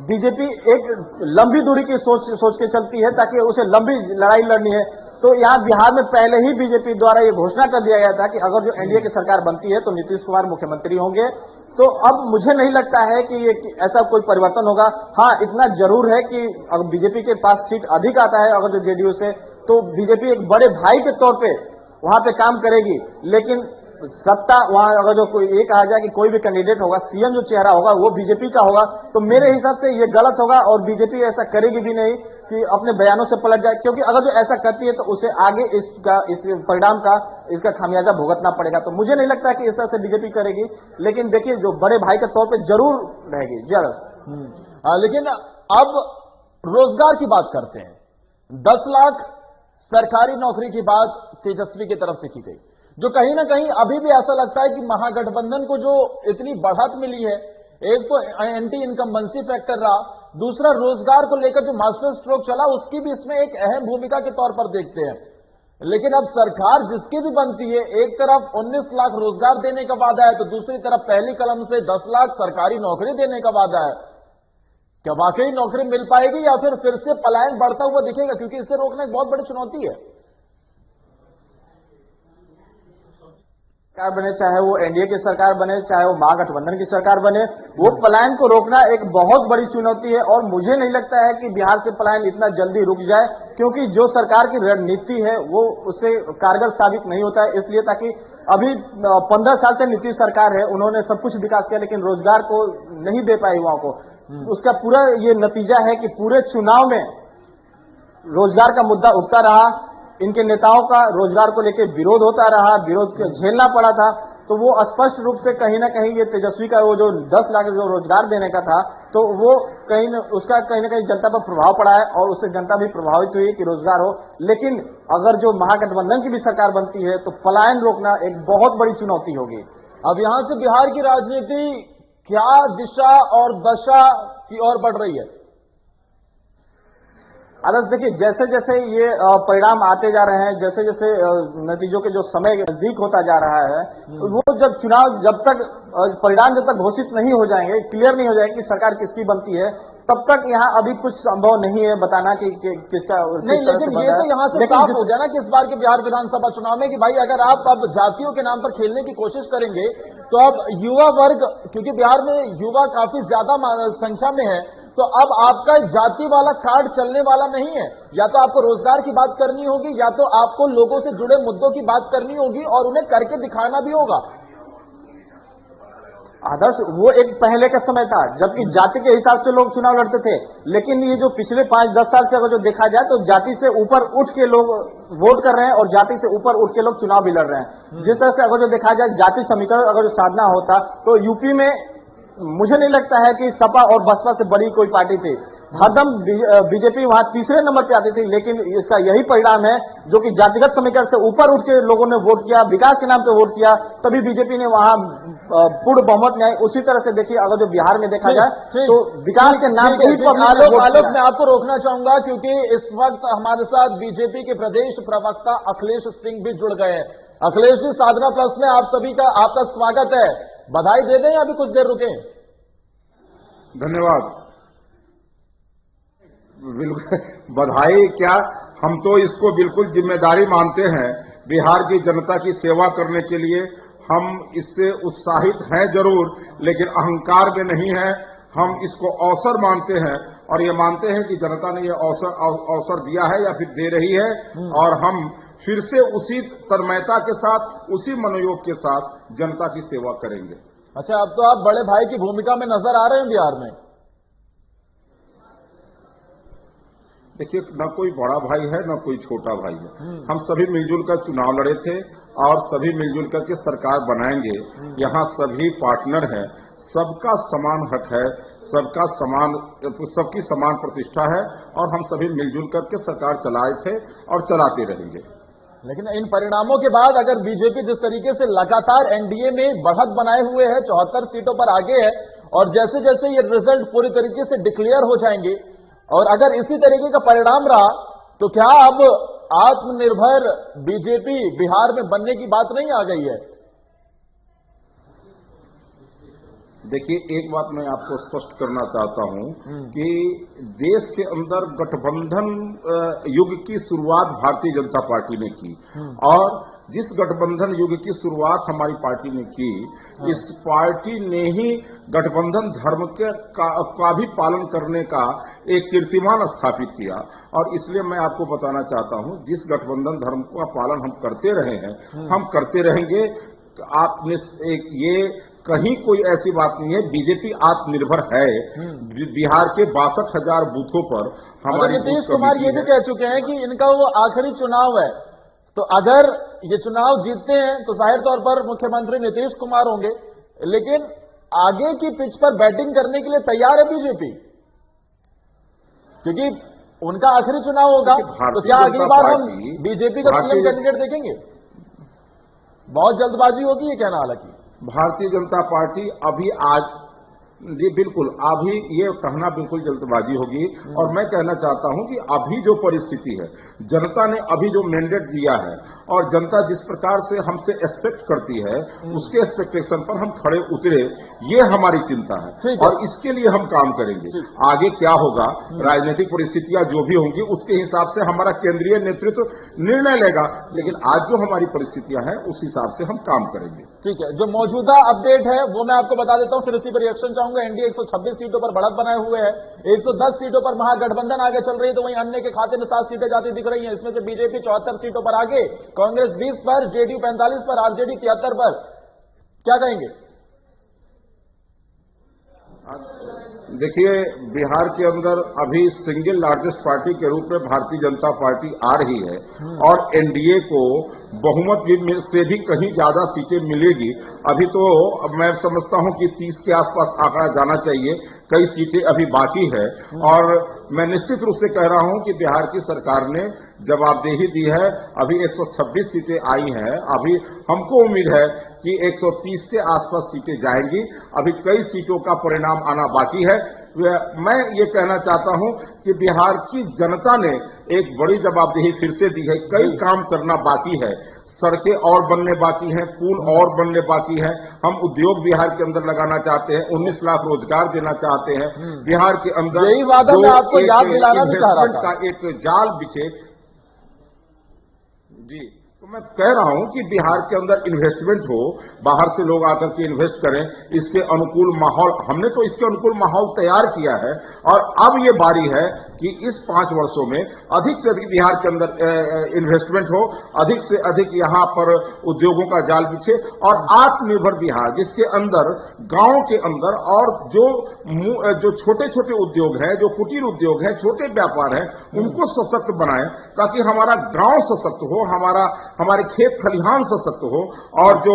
बीजेपी एक लंबी दूरी की सोच के चलती है ताकि उसे लंबी लड़ाई लड़नी है। तो यहाँ बिहार में पहले ही बीजेपी द्वारा ये घोषणा कर दिया गया था कि अगर जो एनडीए की सरकार बनती है तो नीतीश कुमार मुख्यमंत्री होंगे। तो अब मुझे नहीं लगता है कि ये ऐसा कोई परिवर्तन होगा। हाँ, इतना जरूर है कि अगर बीजेपी के पास सीट अधिक आता है अगर जो जेडीयू से, तो बीजेपी एक बड़े भाई के तौर पे वहां पे काम करेगी, लेकिन सत्ता वहां अगर जो कोई ये कहा जाए कि कोई भी कैंडिडेट होगा, सीएम जो चेहरा होगा वो बीजेपी का होगा, तो मेरे हिसाब से ये गलत होगा और बीजेपी ऐसा करेगी भी नहीं कि अपने बयानों से पलट जाए, क्योंकि अगर जो ऐसा करती है तो उसे आगे इस परिणाम का इसका खामियाजा भुगतना पड़ेगा। तो मुझे नहीं लगता कि इस तरह से बीजेपी करेगी, लेकिन देखिए जो बड़े भाई के तौर पर जरूर रहेगी। लेकिन अब रोजगार की बात करते हैं। 10 लाख सरकारी नौकरी की बात तेजस्वी की तरफ से की गई, जो कहीं ना कहीं अभी भी ऐसा लगता है कि महागठबंधन को जो इतनी बढ़त मिली है, एक तो एंटी इनकम्बेंसी फैक्टर रहा, दूसरा रोजगार को लेकर जो मास्टर स्ट्रोक चला उसकी भी इसमें एक अहम भूमिका के तौर पर देखते हैं। लेकिन अब सरकार जिसकी भी बनती है, एक तरफ 19 लाख रोजगार देने का वादा है तो दूसरी तरफ पहली कलम से 10 लाख सरकारी नौकरी देने का वादा है। क्या वाकई नौकरी मिल पाएगी या फिर से पलायन बढ़ता हुआ दिखेगा? क्योंकि इसे रोकना एक बहुत बड़ी चुनौती है। सरकार बने, चाहे वो एनडीए की सरकार बने, चाहे वो महागठबंधन की सरकार बने, वो पलायन को रोकना एक बहुत बड़ी चुनौती है। और मुझे नहीं लगता है कि बिहार से पलायन इतना जल्दी रुक जाए, क्योंकि जो सरकार की रणनीति है वो उससे कारगर साबित नहीं होता है। इसलिए ताकि अभी 15 साल से नीतीश सरकार है, उन्होंने सब कुछ विकास किया लेकिन रोजगार को नहीं दे पाई युवाओं को। उसका पूरा ये नतीजा है कि पूरे चुनाव में रोजगार का मुद्दा उठता रहा, इनके नेताओं का रोजगार को लेकर विरोध होता रहा, विरोध झेलना पड़ा था। तो वो स्पष्ट रूप से कहीं ना कहीं ये तेजस्वी का वो जो 10 लाख जो रोजगार देने का था, तो वो उसका कहीं ना कहीं जनता पर प्रभाव पड़ा है और उससे जनता भी प्रभावित हुई कि रोजगार हो। लेकिन अगर जो महागठबंधन की भी सरकार बनती है तो पलायन रोकना एक बहुत बड़ी चुनौती होगी। अब यहां से बिहार की राजनीति क्या दिशा और दशा की ओर बढ़ रही है? आदर्श, देखिए जैसे जैसे ये परिणाम आते जा रहे हैं, जैसे जैसे नतीजों के जो समय नजदीक होता जा रहा है, वो जब चुनाव परिणाम जब तक घोषित नहीं हो जाएंगे, क्लियर नहीं हो जाएगी कि सरकार किसकी बनती है, तब तक यहाँ अभी कुछ संभव नहीं है बताना कि किसका नहीं। लेकिन ये तो यहाँ से साफ हो जाए ना कि इस बार के बिहार विधानसभा चुनाव में कि भाई अगर आप अब जातियों के नाम पर खेलने की कोशिश करेंगे तो अब युवा वर्ग, क्योंकि बिहार में युवा काफी ज्यादा संख्या में है, तो अब आपका जाति वाला कार्ड चलने वाला नहीं है। या तो आपको रोजगार की बात करनी होगी या तो आपको लोगों से जुड़े मुद्दों की बात करनी होगी और उन्हें करके दिखाना भी होगा। आदर्श, वो एक पहले का समय था जबकि जाति के हिसाब से लोग चुनाव लड़ते थे, लेकिन ये जो पिछले 5-10 साल से अगर जो देखा जाए तो जाति से ऊपर उठ के लोग वोट कर रहे हैं और जाति से ऊपर उठ के लोग चुनाव भी लड़ रहे हैं। जिस तरह से अगर जो देखा जाए जाति समीकरण अगर जो साधना होता तो यूपी में मुझे नहीं लगता है कि सपा और बसपा से बड़ी कोई पार्टी थी। हरदम बीजेपी वहां तीसरे नंबर पे आती थी, लेकिन इसका यही परिणाम है जो कि जातिगत समीकरण से ऊपर उठ के लोगों ने वोट किया, विकास के नाम पे वोट किया, तभी बीजेपी ने वहां पूर्ण बहुमत में आई। उसी तरह से देखिए अगर जो बिहार में देखा जाए तो विकास के नाम पे आलोक मैं आपको रोकना चाहूंगा क्योंकि इस वक्त हमारे साथ बीजेपी के प्रदेश प्रवक्ता अखिलेश सिंह भी जुड़ गए हैं। अखिलेश जी, साधना प्लस में आप सभी का आपका स्वागत है। बधाई दे दें या अभी कुछ देर रुके? धन्यवाद। बिल्कुल बधाई क्या, हम तो इसको बिल्कुल जिम्मेदारी मानते हैं। बिहार की जनता की सेवा करने के लिए हम इससे उत्साहित हैं जरूर, लेकिन अहंकार में नहीं है। हम इसको अवसर मानते हैं और ये मानते हैं कि जनता ने ये अवसर दिया है या फिर दे रही है, और हम फिर से उसी तन्मयता के साथ, उसी मनोयोग के साथ जनता की सेवा करेंगे। अच्छा, अब तो आप बड़े भाई की भूमिका में नजर आ रहे हैं बिहार में। देखिए, न कोई बड़ा भाई है न कोई छोटा भाई है। हम सभी मिलजुल कर चुनाव लड़े थे और सभी मिलजुल करके सरकार बनाएंगे। यहाँ सभी पार्टनर हैं, सबका समान हक है, सबकी समान प्रतिष्ठा है और हम सभी मिलजुल करके सरकार चलाए थे और चलाते रहेंगे। लेकिन इन परिणामों के बाद अगर बीजेपी जिस तरीके से लगातार एनडीए में बढ़त बनाए हुए है, 74 सीटों पर आगे है, और जैसे जैसे ये रिजल्ट पूरी तरीके से डिक्लेयर हो जाएंगे और अगर इसी तरीके का परिणाम रहा तो क्या अब आत्मनिर्भर बीजेपी बिहार में बनने की बात नहीं आ गई है? देखिए, एक बात मैं आपको स्पष्ट करना चाहता हूं कि देश के अंदर गठबंधन युग की शुरुआत भारतीय जनता पार्टी ने की और जिस गठबंधन युग की शुरुआत हमारी पार्टी ने की, इस पार्टी ने ही गठबंधन धर्म का भी पालन करने का एक कीर्तिमान स्थापित किया। और इसलिए मैं आपको बताना चाहता हूं, जिस गठबंधन धर्म का पालन हम करते रहे हैं, हम करते रहेंगे। आपने ये कहीं कोई ऐसी बात नहीं है, बीजेपी आत्मनिर्भर है। बिहार के 62,000 बूथों पर हमारी नीतीश कुमार ये भी कह चुके हैं कि इनका वो आखिरी चुनाव है, तो अगर ये चुनाव जीतते हैं तो जाहिर तौर पर मुख्यमंत्री नीतीश कुमार होंगे, लेकिन आगे की पिच पर बैटिंग करने के लिए तैयार है बीजेपी, क्योंकि उनका आखिरी चुनाव होगा। तो क्या अगली बार हम बीजेपी का सीएम कैंडिडेट देखेंगे? बहुत जल्दबाजी होगी ये कहना। हालांकि भारतीय जनता पार्टी अभी आज जी बिल्कुल, अभी ये कहना बिल्कुल जल्दबाजी होगी। और मैं कहना चाहता हूं कि अभी जो परिस्थिति है, जनता ने अभी जो मैंडेट दिया है और जनता जिस प्रकार से हमसे एक्सपेक्ट करती है, उसके एक्सपेक्टेशन पर हम खड़े उतरे, ये हमारी चिंता है और इसके लिए हम काम करेंगे। आगे क्या होगा, राजनीतिक परिस्थितियां जो भी होंगी उसके हिसाब से हमारा केंद्रीय नेतृत्व निर्णय लेगा, लेकिन आज जो हमारी परिस्थितियां हैं उस हिसाब से हम काम करेंगे। ठीक है, जो मौजूदा अपडेट है वो मैं आपको बता देता हूं, फिर इसी पर रिएक्शन चाहूंगा। एनडीए 126 सीटों पर बढ़त बनाए हुए है, 110 सीटों पर महागठबंधन आगे चल रही है, तो वहीं अन्य के खाते में 7 सीटें जाती दिख रही हैं। इसमें से बीजेपी 74 सीटों पर आगे, कांग्रेस 20 पर, जेडीयू 45 पर, आरजेडी 73 पर। क्या कहेंगे? देखिए, बिहार के अंदर अभी सिंगल लार्जेस्ट पार्टी के रूप में भारतीय जनता पार्टी आ रही है और एनडीए को बहुमत से भी कहीं ज्यादा सीटें मिलेगी। अभी तो मैं समझता हूं कि 30 के आसपास आंकड़ा जाना चाहिए, कई सीटें अभी बाकी है। और मैं निश्चित रूप से कह रहा हूं कि बिहार की सरकार ने जवाबदेही दी है। अभी 126 सीटें आई हैं, अभी हमको उम्मीद है कि 130 के आसपास सीटें जाएंगी। अभी कई सीटों का परिणाम आना बाकी है। मैं ये कहना चाहता हूं कि बिहार की जनता ने एक बड़ी जवाबदेही फिर से दी है। कई काम करना बाकी है, सड़कें और बनने बाकी हैं, पुल और बनने बाकी हैं। हम उद्योग बिहार के अंदर लगाना चाहते हैं, 19 लाख रोजगार देना चाहते हैं। बिहार के अंदर यही वादा मैं आपको याद दिलाना भी चाह रहा था। का एक जाल बिछे जी, तो मैं कह रहा हूं कि बिहार के अंदर इन्वेस्टमेंट हो, बाहर से लोग आकर के इन्वेस्ट करें, इसके अनुकूल माहौल, हमने तो इसके अनुकूल माहौल तैयार किया है। और अब ये बारी है कि इस 5 वर्षों में अधिक से अधिक बिहार के अंदर इन्वेस्टमेंट हो, अधिक से अधिक यहां पर उद्योगों का जाल बिछे और आत्मनिर्भर बिहार, जिसके अंदर गांव के अंदर और जो छोटे छोटे उद्योग हैं, जो कुटीर उद्योग हैं, छोटे व्यापार हैं, उनको सशक्त बनाएं ताकि हमारा गांव सशक्त हो, हमारे खेत खलिहान सशक्त हो और जो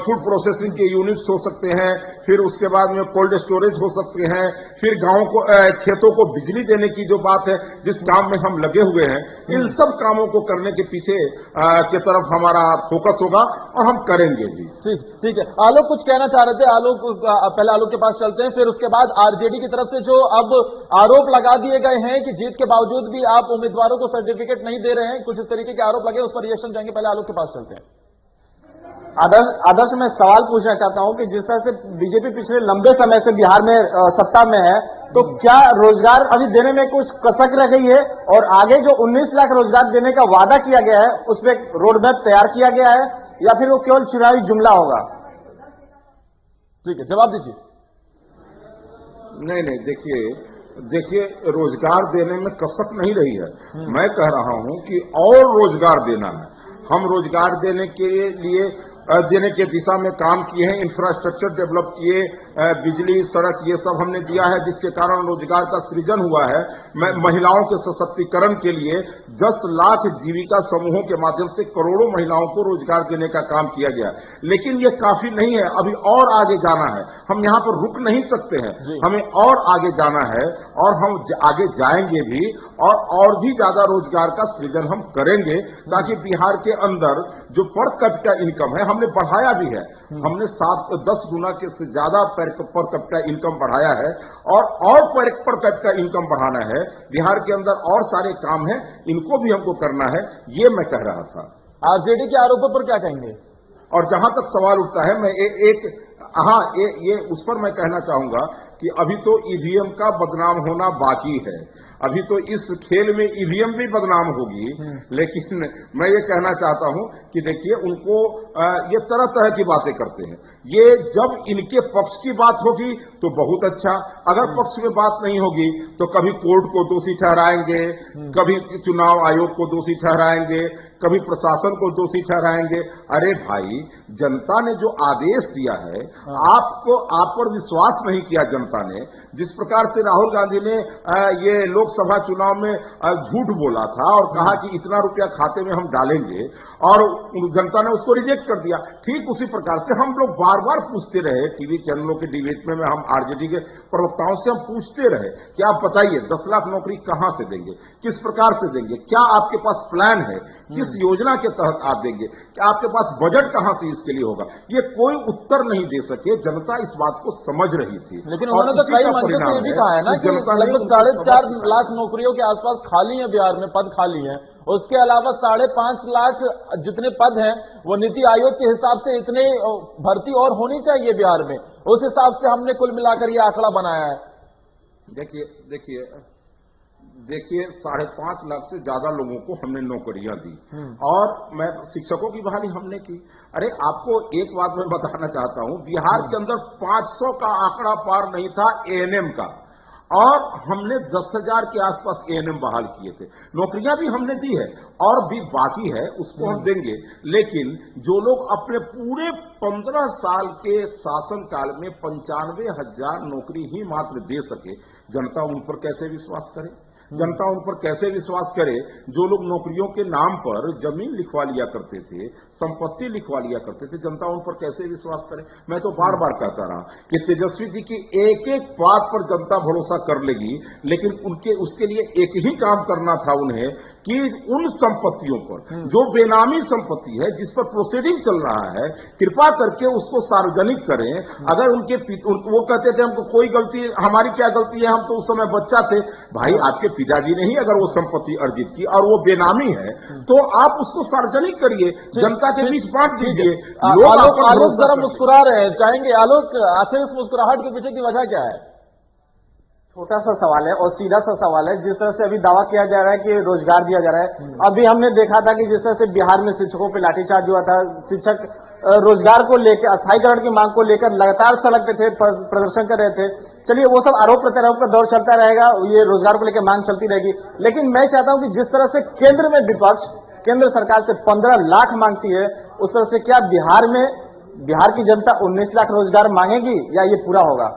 फूड प्रोसेसिंग के यूनिट्स हो सकते हैं, फिर उसके बाद में कोल्ड स्टोरेज हो सकते हैं, फिर गांव को खेतों को बिजली देने की जो बात है, जिस काम में हम लगे हुए हैं, इन सब कामों को करने के पीछे की तरफ हमारा फोकस होगा और हम करेंगे भी। ठीक है। आलोक कुछ कहना चाह रहे थे, आलोक पहले आलोक के पास चलते हैं, फिर उसके बाद आरजेडी की तरफ से जो अब आरोप लगा दिए गए हैं कि जीत के बावजूद भी आप उम्मीदवारों को सर्टिफिकेट नहीं दे रहे हैं, कुछ इस तरीके के आरोप लगे, उस पर रिएक्शन जाएंगे। पहले आलोक के पास चलते हैं। आदर्श मैं सवाल पूछना चाहता हूं कि जिस तरह से बीजेपी पिछले लंबे समय से बिहार में सत्ता में है, तो क्या रोजगार अभी देने में कुछ कसक रह गई है? और आगे जो 19 लाख रोजगार देने का वादा किया गया है, उसमें रोड मैप तैयार किया गया है या फिर वो केवल चुनावी जुमला होगा? ठीक है, जवाब दीजिए। नहीं, देखिए रोजगार देने में कसक नहीं रही है। मैं कह रहा हूं कि और रोजगार देना है। हम रोजगार देने के लिए देने के दिशा में काम किए हैं, इंफ्रास्ट्रक्चर डेवलप किए, बिजली, सड़क, ये सब हमने दिया है, जिसके कारण रोजगार का सृजन हुआ है। महिलाओं के सशक्तिकरण के लिए 10 लाख जीविका समूहों के माध्यम से करोड़ों महिलाओं को रोजगार देने का काम किया गया। लेकिन ये काफी नहीं है, अभी और आगे जाना है। हम यहाँ पर रुक नहीं सकते हैं, हमें और आगे जाना है और हम आगे जाएंगे भी और भी ज्यादा रोजगार का सृजन हम करेंगे, ताकि बिहार के अंदर जो पर कैपिटा इनकम है हमने बढ़ाया भी है। हमने 7-10 गुना के से ज्यादा पर कैपिटा इनकम बढ़ाया है और पर कैपिटा इनकम बढ़ाना है। बिहार के अंदर और सारे काम हैं, इनको भी हमको करना है, ये मैं कह रहा था। आरजेडी के आरोपों पर क्या कहेंगे? और जहां तक सवाल उठता है, मैं ये उस पर मैं कहना चाहूंगा कि अभी तो ईवीएम का बदनाम होना बाकी है। अभी तो इस खेल में ईवीएम भी बदनाम होगी, लेकिन मैं ये कहना चाहता हूं कि देखिए, उनको ये तरह तरह की बातें करते हैं। ये जब इनके पक्ष की बात होगी तो बहुत अच्छा, अगर पक्ष में बात नहीं होगी तो कभी कोर्ट को दोषी ठहराएंगे, कभी चुनाव आयोग को दोषी ठहराएंगे, कभी प्रशासन को दोषी ठहराएंगे। अरे भाई, जनता ने जो आदेश दिया है, आप पर विश्वास नहीं किया जनता ने। जिस प्रकार से राहुल गांधी ने ये लोकसभा चुनाव में झूठ बोला था और कहा कि इतना रुपया खाते में हम डालेंगे, और जनता ने उसको रिजेक्ट कर दिया। ठीक उसी प्रकार से हम लोग बार बार पूछते रहे, टीवी चैनलों के डिबेट में हम आरजेडी के प्रवक्ताओं से हम पूछते रहे कि आप बताइए 10 लाख नौकरी कहां से देंगे, किस प्रकार से देंगे, क्या आपके पास प्लान है, किस योजना के तहत आप देंगे, क्या आपके पास बजट कहां से इसके लिए होगा। ये कोई उत्तर नहीं दे सके। जनता इस बात को समझ रही थी। लेकिन उन्होंने तो कई मंचों से ये भी कहा है ना कि लगभग 4.5 लाख नौकरियों के आसपास खाली हैं, बिहार में पद खाली हैं। उसके अलावा 5.5 लाख जितने पद हैं वो नीति आयोग के हिसाब से इतने भर्ती और होनी चाहिए बिहार में, उस हिसाब से हमने कुल मिलाकर ये आंकड़ा बनाया है। देखिए 5.5 लाख से ज्यादा लोगों को हमने नौकरियां दी और मैं शिक्षकों की बहाली हमने की। अरे आपको एक बात मैं बताना चाहता हूं, बिहार के अंदर 500 का आंकड़ा पार नहीं था एएनएम का, और हमने 10,000 के आसपास एएनएम बहाल किए थे। नौकरियां भी हमने दी है और भी बाकी है, उसको हम देंगे। लेकिन जो लोग अपने पूरे 15 साल के शासनकाल में 95,000 नौकरी ही मात्र दे सके, जनता उन पर कैसे विश्वास करे? जनता उन पर कैसे विश्वास करे जो लोग नौकरियों के नाम पर जमीन लिखवा लिया करते थे, संपत्ति लिखवा लिया करते थे? जनता उन पर कैसे विश्वास करे? मैं तो बार बार कहता रहा कि तेजस्वी जी की एक एक बात पर जनता भरोसा कर लेगी, लेकिन उसके लिए एक ही काम करना था उन्हें कि उन संपत्तियों पर जो बेनामी संपत्ति है, जिस पर प्रोसीडिंग चल रहा है, कृपा करके उसको सार्वजनिक करें। अगर वो कहते थे हमको कोई गलती, हमारी क्या गलती है, हम तो उस समय बच्चा थे। भाई, आपके पिताजी ने ही अगर वो संपत्ति अर्जित की और वो बेनामी है तो आप उसको सार्वजनिक करिए, जनता के बीच बांट दीजिए। आलोक जरा मुस्कुरा रहे हैं, चाहेंगे आलोक, आखिर इस मुस्कुराहट के पीछे की वजह क्या है? छोटा सा सवाल है और सीधा सा सवाल है। जिस तरह से अभी दावा किया जा रहा है कि रोजगार दिया जा रहा है, अभी हमने देखा था कि जिस तरह से बिहार में शिक्षकों पे लाठीचार्ज हुआ था, शिक्षक रोजगार को लेकर, स्थायीकरण की मांग को लेकर लगातार सड़क पे थे, प्रदर्शन कर रहे थे। चलिए, वो सब आरोप प्रत्यारोप का दौर चलता रहेगा, ये रोजगार को लेकर मांग चलती रहेगी। लेकिन मैं चाहता हूं कि जिस तरह से केंद्र में विपक्ष केंद्र सरकार से 15 लाख मांगती है, उस तरह से क्या बिहार की जनता 19 लाख रोजगार मांगेगी या ये पूरा होगा?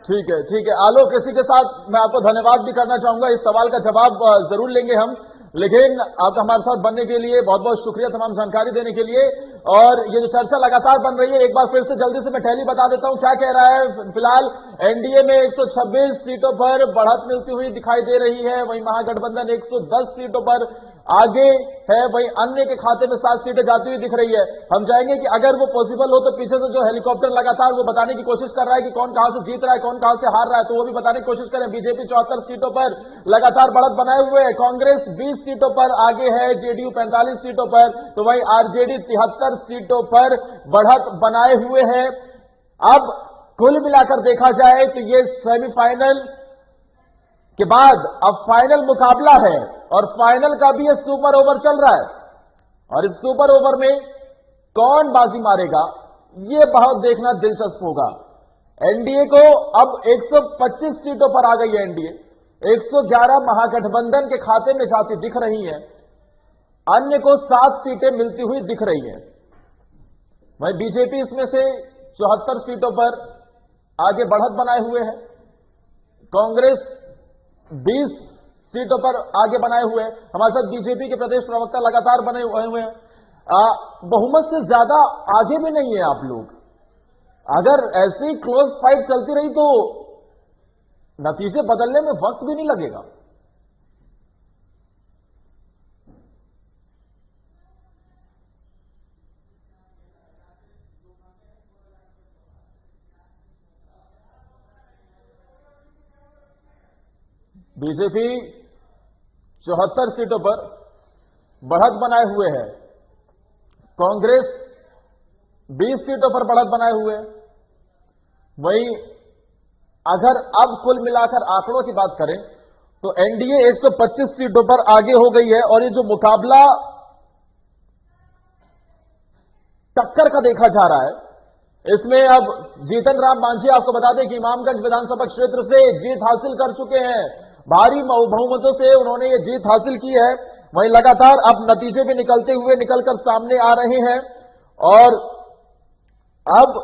ठीक है आलोक, इसी के साथ मैं आपको धन्यवाद भी करना चाहूंगा। इस सवाल का जवाब जरूर लेंगे हम, लेकिन आप हमारे साथ बनने के लिए बहुत बहुत शुक्रिया, तमाम जानकारी देने के लिए। और ये जो चर्चा लगातार बन रही है, एक बार फिर से जल्दी से मैं टैली बता देता हूं क्या कह रहा है। फिलहाल एनडीए में 126 सीटों पर बढ़त मिलती हुई दिखाई दे रही है, वहीं महागठबंधन 110 सीटों पर आगे है, वहीं अन्य के खाते में 7 सीटें जाती हुई दिख रही है। हम चाहेंगे कि अगर वो पॉसिबल हो तो पीछे से जो हेलीकॉप्टर लगातार वो बताने की कोशिश कर रहा है कि कौन कहां से जीत रहा है, कौन कहां से हार रहा है, तो वो भी बताने की कोशिश करें। बीजेपी 74 सीटों पर लगातार बढ़त बनाए हुए है, कांग्रेस 20 सीटों पर आगे है, जेडीयू 45 सीटों पर, तो वहीं आरजेडी 73 सीटों पर बढ़त बनाए हुए है। अब कुल मिलाकर देखा जाए तो ये सेमीफाइनल के बाद अब फाइनल मुकाबला है, और फाइनल का भी ये सुपर ओवर चल रहा है, और इस सुपर ओवर में कौन बाजी मारेगा ये बहुत देखना दिलचस्प होगा। एनडीए को अब 125 सीटों पर आ गई है एनडीए, 111 महागठबंधन के खाते में जाती दिख रही हैं, अन्य को 7 सीटें मिलती हुई दिख रही हैं। वहीं बीजेपी इसमें से 74 सीटों पर आगे बढ़त बनाए हुए है। कांग्रेस 20 सीटों पर आगे बनाए हुए हैं। हमारे साथ बीजेपी के प्रदेश प्रवक्ता लगातार बने हुए हैं। बहुमत से ज्यादा आगे भी नहीं है आप लोग। अगर ऐसी क्लोज फाइट चलती रही तो नतीजे बदलने में वक्त भी नहीं लगेगा। बीजेपी 74 सीटों पर बढ़त बनाए हुए है। कांग्रेस 20 सीटों पर बढ़त बनाए हुए है। वहीं अगर अब कुल मिलाकर आंकड़ों की बात करें तो एनडीए 125 सीटों पर आगे हो गई है और ये जो मुकाबला टक्कर का देखा जा रहा है, इसमें अब जीतन राम मांझी, आपको बता दें कि इमामगंज विधानसभा क्षेत्र से जीत हासिल कर चुके हैं। भारी बहुमतों से उन्होंने ये जीत हासिल की है। वहीं लगातार अब नतीजे भी निकलकर सामने आ रहे हैं और अब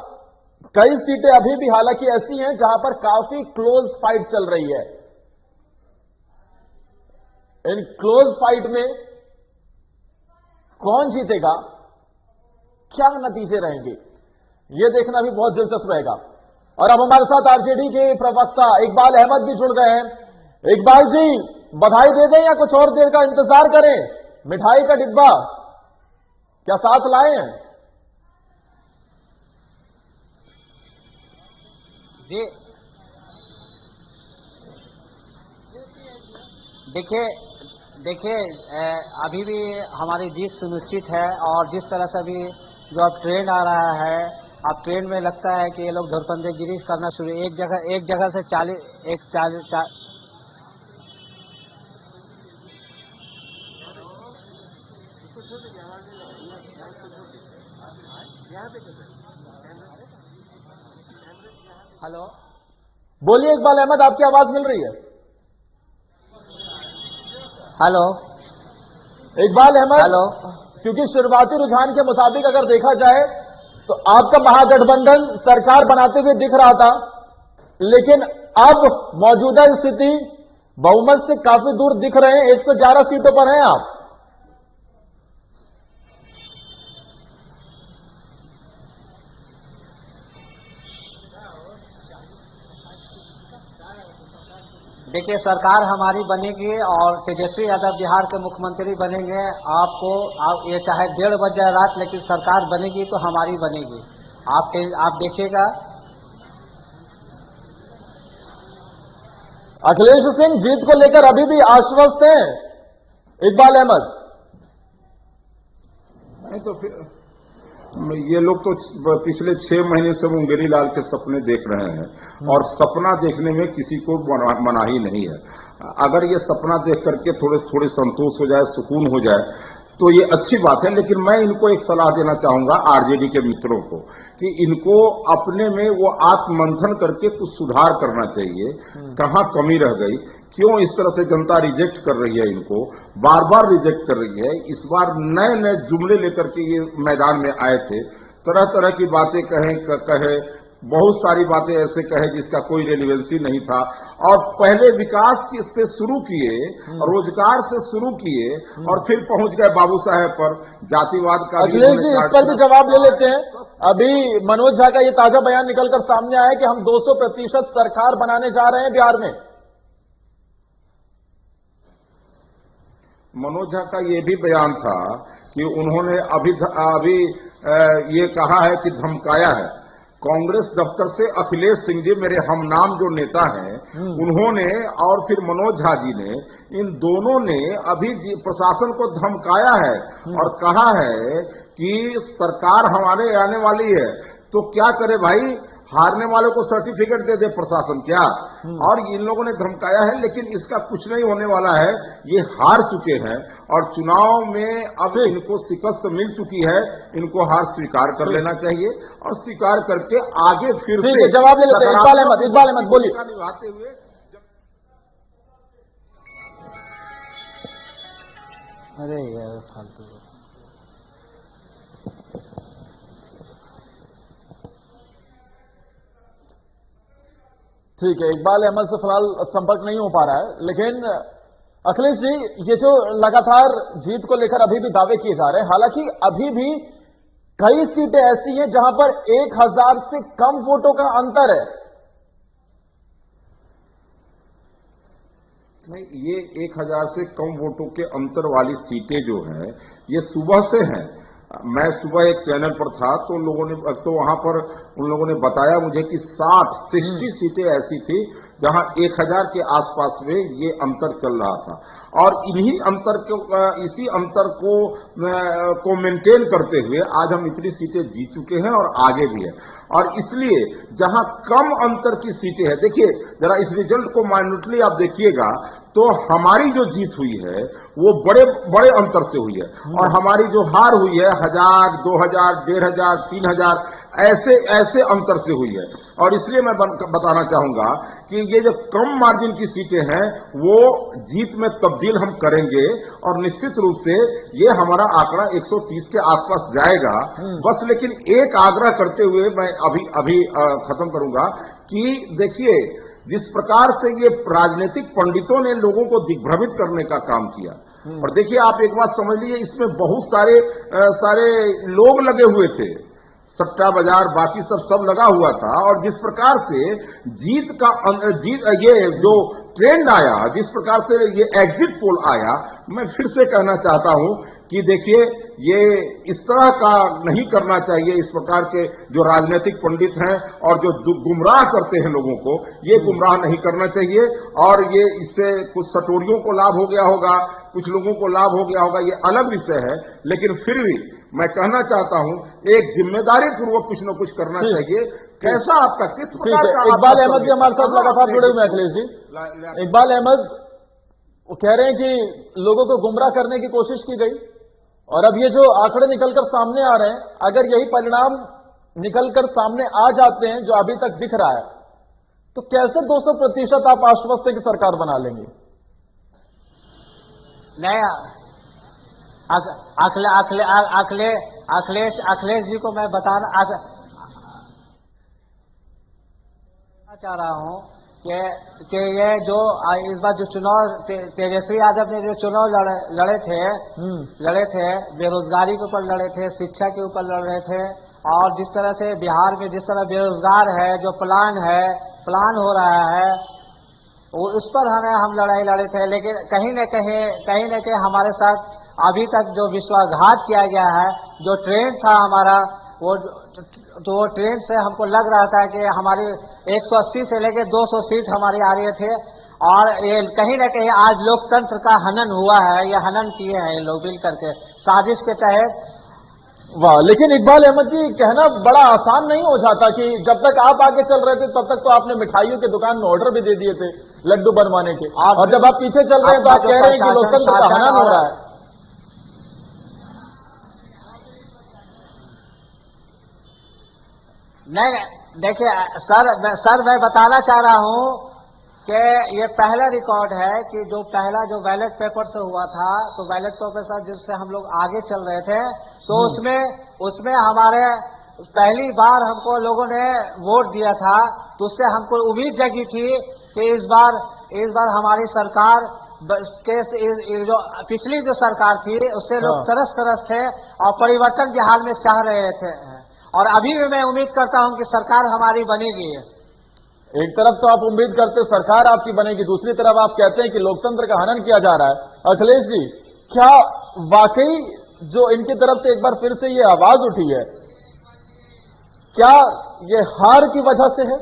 कई सीटें अभी भी हालांकि ऐसी हैं जहां पर काफी क्लोज फाइट चल रही है। इन क्लोज फाइट में कौन जीतेगा, क्या नतीजे रहेंगे, यह देखना भी बहुत दिलचस्प रहेगा। और अब हमारे साथ आरजेडी के प्रवक्ता इकबाल अहमद भी जुड़ गए हैं। इकबाल जी, बधाई दे दें या कुछ और देर का इंतजार करें? मिठाई का डिब्बा क्या साथ लाए हैं? जी देखिए अभी भी हमारी जीत सुनिश्चित है। और जिस तरह से अभी जो अब ट्रेंड आ रहा है, अब ट्रेंड में लगता है कि ये लोग धुरपंदेगिरी करना शुरू, एक जगह से 40 हेलो, बोलिए इकबाल अहमद, आपकी आवाज मिल रही है? हेलो इकबाल अहमद, हेलो, क्योंकि शुरुआती रुझान के मुताबिक अगर देखा जाए तो आपका महागठबंधन सरकार बनाते हुए दिख रहा था, लेकिन अब मौजूदा स्थिति बहुमत से काफी दूर दिख रहे हैं। 111 सीटों पर हैं आप। देखिए सरकार हमारी बनेगी और तेजस्वी यादव बिहार के मुख्यमंत्री बनेंगे। ये चाहे 1:30 बज जाए रात, लेकिन सरकार बनेगी तो हमारी बनेगी। आप देखिएगा। अखिलेश सिंह जीत को लेकर अभी भी आश्वस्त हैं इकबाल अहमद? नहीं तो फिर ये लोग तो पिछले 6 महीने से मुंगेरी लाल के सपने देख रहे हैं और सपना देखने में किसी को मनाही नहीं है। अगर ये सपना देख करके थोड़े संतोष हो जाए, सुकून हो जाए तो ये अच्छी बात है। लेकिन मैं इनको एक सलाह देना चाहूंगा, आरजेडी के मित्रों को, कि इनको अपने में वो आत्ममंथन करके कुछ सुधार करना चाहिए। कहां कमी रह गई, क्यों इस तरह से जनता रिजेक्ट कर रही है, इनको बार बार रिजेक्ट कर रही है। इस बार नए नए जुमले लेकर के ये मैदान में आए थे, तरह तरह की बातें कहे, बहुत सारी बातें ऐसे कहे जिसका कोई रेलिवेंसी नहीं था। और पहले विकास से शुरू किए, रोजगार से शुरू किए और फिर पहुंच गए बाबू साहेब पर, जातिवाद का। अखिलेश जी, इस पर भी जवाब ले लेते हैं। अभी मनोज झा का ये ताजा बयान निकलकर सामने आया कि हम 200% सरकार बनाने जा रहे हैं बिहार में। मनोज झा का ये भी बयान था कि उन्होंने अभी ये कहा है कि धमकाया है। कांग्रेस दफ्तर से अखिलेश सिंह जी, मेरे हमनाम जो नेता हैं, उन्होंने और फिर मनोज झा जी ने, इन दोनों ने अभी प्रशासन को धमकाया है और कहा है कि सरकार हमारे आने वाली है तो क्या करे भाई, हारने वालों को सर्टिफिकेट दे दे प्रशासन क्या। और इन लोगों ने धमकाया है, लेकिन इसका कुछ नहीं होने वाला है। ये हार चुके हैं और चुनाव में अब इनको शिकस्त मिल चुकी है। इनको हार स्वीकार कर लेना चाहिए और स्वीकार करके आगे फिर से जवाब ले लेते हैं। इकबाल अहमद बोलिए। निभाते हुए अरे यार फालतू। ठीक है, इकबाल अहमद से फिलहाल संपर्क नहीं हो पा रहा है, लेकिन अखिलेश जी, ये जो लगातार जीत को लेकर अभी भी दावे किए जा रहे हैं, हालांकि अभी भी कई सीटें ऐसी हैं जहां पर 1000 से कम वोटों का अंतर है। नहीं, ये 1000 से कम वोटों के अंतर वाली सीटें जो हैं, ये सुबह से हैं। मैं सुबह एक चैनल पर था तो वहां पर उन लोगों ने बताया मुझे कि 60 सीटें ऐसी थी जहां 1000 के आसपास में ये अंतर चल रहा था, और इन्हीं अंतर को इसी अंतर को मेंटेन करते हुए आज हम इतनी सीटें जीत चुके हैं और आगे भी है। और इसलिए जहां कम अंतर की सीटें हैं, देखिए जरा इस रिजल्ट को माइन्यूटली आप देखिएगा तो हमारी जो जीत हुई है वो बड़े बड़े अंतर से हुई है, और हमारी जो हार हुई है 1000, 2000, 1500, 3000 ऐसे अंतर से हुई है। और इसलिए मैं बताना चाहूंगा कि ये जो कम मार्जिन की सीटें हैं वो जीत में तब्दील हम करेंगे, और निश्चित रूप से ये हमारा आंकड़ा 130 के आसपास जाएगा। बस लेकिन एक आग्रह करते हुए मैं अभी खत्म करूंगा कि देखिए, जिस प्रकार से ये राजनीतिक पंडितों ने लोगों को दिग्भ्रमित करने का काम किया, और देखिए आप एक बात समझ लीजिए, इसमें बहुत सारे लोग लगे हुए थे, सट्टा बाजार बाकी सब लगा हुआ था, और जिस प्रकार से ये जो ट्रेंड आया, जिस प्रकार से ये एग्जिट पोल आया, मैं फिर से कहना चाहता हूं कि देखिए ये इस तरह का नहीं करना चाहिए। इस प्रकार के जो राजनीतिक पंडित हैं और जो गुमराह करते हैं लोगों को, ये गुमराह नहीं करना चाहिए। और ये इससे कुछ सटोरियों को लाभ हो गया होगा, कुछ लोगों को लाभ हो गया होगा, ये अलग विषय है, लेकिन फिर भी मैं कहना चाहता हूं एक जिम्मेदारी पूर्वक कुछ न कुछ करना चाहिए। कैसा आपका किस प्रकार का? इकबाल अहमद जी हमारे साथ लगातार जुड़े हुए हैं। अखिलेश जी, इकबाल अहमद वो कह रहे हैं कि लोगों को गुमराह करने की कोशिश की गई, और अब ये जो आंकड़े निकलकर सामने आ रहे हैं, अगर यही परिणाम निकलकर सामने आ जाते हैं जो अभी तक दिख रहा है, तो कैसे 200% आप आश्वस्त हैं कि सरकार बना लेंगे? नहीं, अखिलेश जी को मैं बताना चाह रहा हूं कि ये जो इस बार जो चुनाव तेजस्वी यादव ने जो चुनाव लड़े थे, बेरोजगारी के ऊपर लड़े थे, शिक्षा के ऊपर लड़ रहे थे, और जिस तरह से बिहार में जिस तरह बेरोजगार है, जो प्लान हो रहा है, उस पर हम लड़ाई लड़े थे। लेकिन कहीं न कहीं हमारे साथ अभी तक जो विश्वासघात किया गया है, जो ट्रेंड था हमारा, वो ट्रेंड से हमको लग रहा था कि हमारी 180 से लेकर 200 सीट हमारी आ रही थे, और ये कहीं न कहीं आज लोकतंत्र का हनन हुआ है, ये हनन किए हैं ये लोग मिल करके साजिश के तहत। वाह, लेकिन इकबाल अहमद जी, कहना बड़ा आसान नहीं हो जाता कि जब तक आप आगे चल रहे थे तब तक तो आपने मिठाइयों की दुकान में ऑर्डर भी दे दिए थे लड्डू बनवाने के, और जब आप पीछे चल रहे हैं तो आप कह रहे हैं कि लोकतंत्र का हनन हो रहा है। नहीं, देखिए सर मैं बताना चाह रहा हूं कि ये पहला रिकॉर्ड है कि जो बैलेट पेपर से हुआ था, तो बैलेट पेपर से जिससे हम लोग आगे चल रहे थे, तो उसमें हमारे पहली बार हमको लोगों ने वोट दिया था, तो उससे हमको उम्मीद जगी थी कि इस बार हमारी सरकार जो पिछली जो सरकार थी उससे लोग तरस थे, और परिवर्तन बिहार में चाह रहे थे, और अभी भी मैं उम्मीद करता हूं कि सरकार हमारी बनेगी। एक तरफ तो आप उम्मीद करते सरकार आपकी बनेगी, दूसरी तरफ आप कहते हैं कि लोकतंत्र का हनन किया जा रहा है। अखिलेश जी, क्या वाकई जो इनकी तरफ से एक बार फिर से ये आवाज उठी है, क्या ये हार की वजह से है?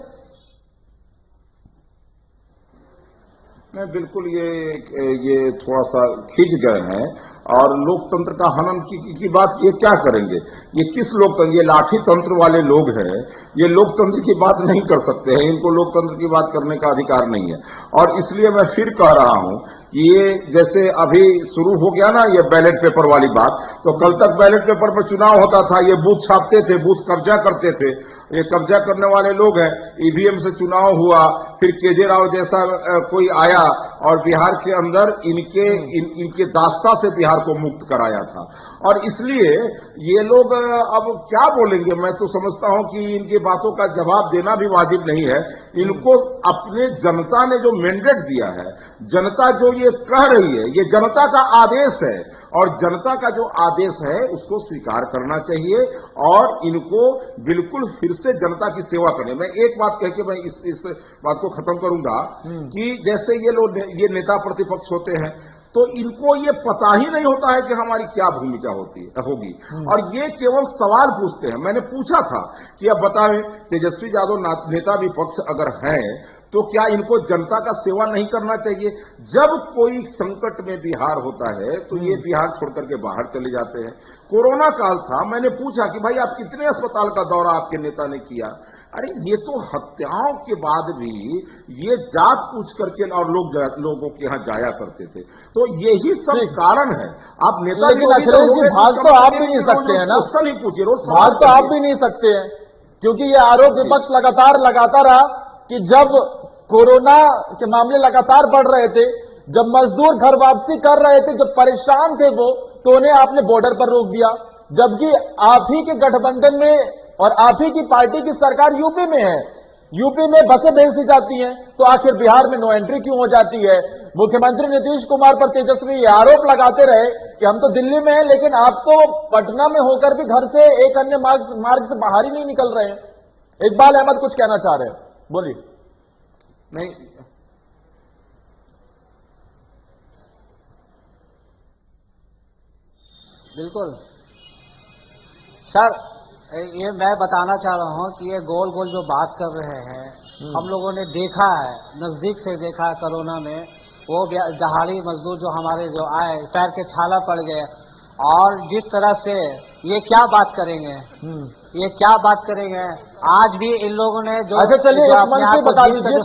मैं बिल्कुल ये थोड़ा सा खिंच गए हैं, और लोकतंत्र का हनन की बात ये क्या करेंगे? ये किस लोकतंत्र? ये लाठी तंत्र वाले लोग हैं, ये लोकतंत्र की बात नहीं कर सकते हैं, इनको लोकतंत्र की बात करने का अधिकार नहीं है। और इसलिए मैं फिर कह रहा हूं कि ये जैसे अभी शुरू हो गया ना ये बैलेट पेपर वाली बात, तो कल तक बैलेट पेपर पर चुनाव होता था, ये बूथ छापते थे, बूथ कब्जा करते थे, ये कब्जा करने वाले लोग हैं। ईवीएम से चुनाव हुआ, फिर केजरीवाल जैसा कोई आया और बिहार के अंदर इनके दास्ता से बिहार को मुक्त कराया था। और इसलिए ये लोग अब क्या बोलेंगे, मैं तो समझता हूं कि इनकी बातों का जवाब देना भी वाजिब नहीं है। इनको अपने जनता ने जो मैंडेट दिया है, जनता जो ये कह रही है, ये जनता का आदेश है और जनता का जो आदेश है उसको स्वीकार करना चाहिए और इनको बिल्कुल फिर से जनता की सेवा करनी। मैं एक बात कह के मैं इस बात को खत्म करूंगा कि जैसे ये लोग ये नेता प्रतिपक्ष होते हैं तो इनको ये पता ही नहीं होता है कि हमारी क्या भूमिका होगी और ये केवल सवाल पूछते हैं। मैंने पूछा था कि अब बताएं, तेजस्वी यादव नेता विपक्ष अगर हैं तो क्या इनको जनता का सेवा नहीं करना चाहिए? जब कोई संकट में बिहार होता है तो ये बिहार छोड़कर के बाहर चले जाते हैं। कोरोना काल था, मैंने पूछा कि भाई आप कितने अस्पताल का दौरा आपके नेता ने किया? अरे ये तो हत्याओं के बाद भी ये जात पूछ करके और लोगों के यहाँ जाया करते थे। तो यही सब कारण है। आप नेता लेकिन अखिलेश जी भाग तो आप भी नहीं सकते हैं ना, क्वेश्चन ही पूछिए, रोज भाग तो आप भी नहीं सकते हैं, क्योंकि ये आरोप विपक्ष लगातार लगाता रहा कि जब कोरोना के मामले लगातार बढ़ रहे थे, जब मजदूर घर वापसी कर रहे थे, जब परेशान थे वो, तो उन्हें आपने बॉर्डर पर रोक दिया, जबकि आप ही के गठबंधन में और आप ही की पार्टी की सरकार यूपी में है। यूपी में बसें भेज दी जाती हैं, तो आखिर बिहार में नो एंट्री क्यों हो जाती है? मुख्यमंत्री नीतीश कुमार पर तेजस्वी ये आरोप लगाते रहे कि हम तो दिल्ली में हैं, लेकिन आप तो पटना में होकर भी घर से एक अन्य मार्ग से बाहर ही नहीं निकल रहे हैं। इकबाल अहमद कुछ कहना चाह रहे हैं, बोलिए। नहीं, बिल्कुल सर, ये मैं बताना चाह रहा हूं कि ये गोल गोल जो बात कर रहे हैं, हम लोगों ने देखा है, नजदीक से देखा है। कोरोना में वो दहाड़ी मजदूर जो हमारे जो आए, पैर के छाला पड़ गए, और जिस तरह से ये क्या बात करेंगे, ये क्या बात करेंगे। आज भी इन लोगों ने जो अच्छा चलिए एक मंच पे बता दीजिए,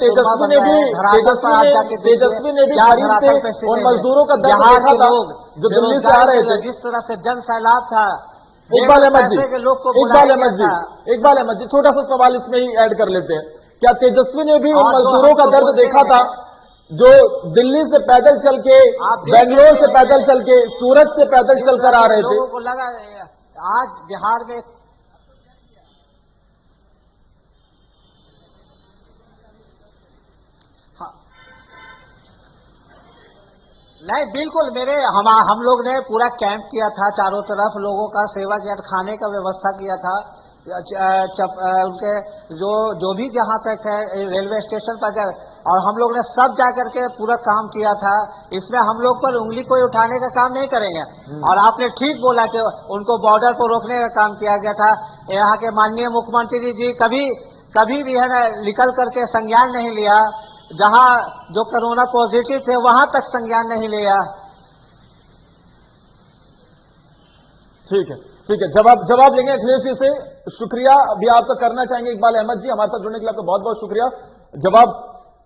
तेजस्वी ने भी गरीब से और मजदूरों का दर्द देखा था जो दिल्ली से आ रहे थे। जिस तरह से जन सैलाब था, इकबाल अहमद जी छोटा सा सवाल इसमें ही ऐड कर लेते हैं। क्या तेजस्वी ने भी उन मजदूरों का दर्द देखा था जो दिल्ली से पैदल चल के, बेंगलोर से पैदल चल के, सूरत से पैदल चलकर आ रहे थे? लोगों को लगा आज बिहार में नहीं, बिल्कुल हम लोग ने पूरा कैंप किया था, चारों तरफ लोगों का सेवा किया, खाने का व्यवस्था किया था। उनके जो भी जहां तक है रेलवे स्टेशन पर और हम लोग ने सब जाकर के पूरा काम किया था। इसमें हम लोग पर उंगली कोई उठाने का काम नहीं करेंगे। और आपने ठीक बोला कि उनको बॉर्डर पर रोकने का काम किया गया था। यहाँ के माननीय मुख्यमंत्री जी कभी भी है ना निकल करके संज्ञान नहीं लिया, जहां जो कोरोना पॉजिटिव थे वहां तक संज्ञान नहीं लिया। ठीक है, जवाब लेंगे अखिलेश जी से। शुक्रिया भी आपका करना चाहेंगे इकबाल अहमद जी, हमारे साथ जुड़ने के लिए आपका बहुत बहुत शुक्रिया। जवाब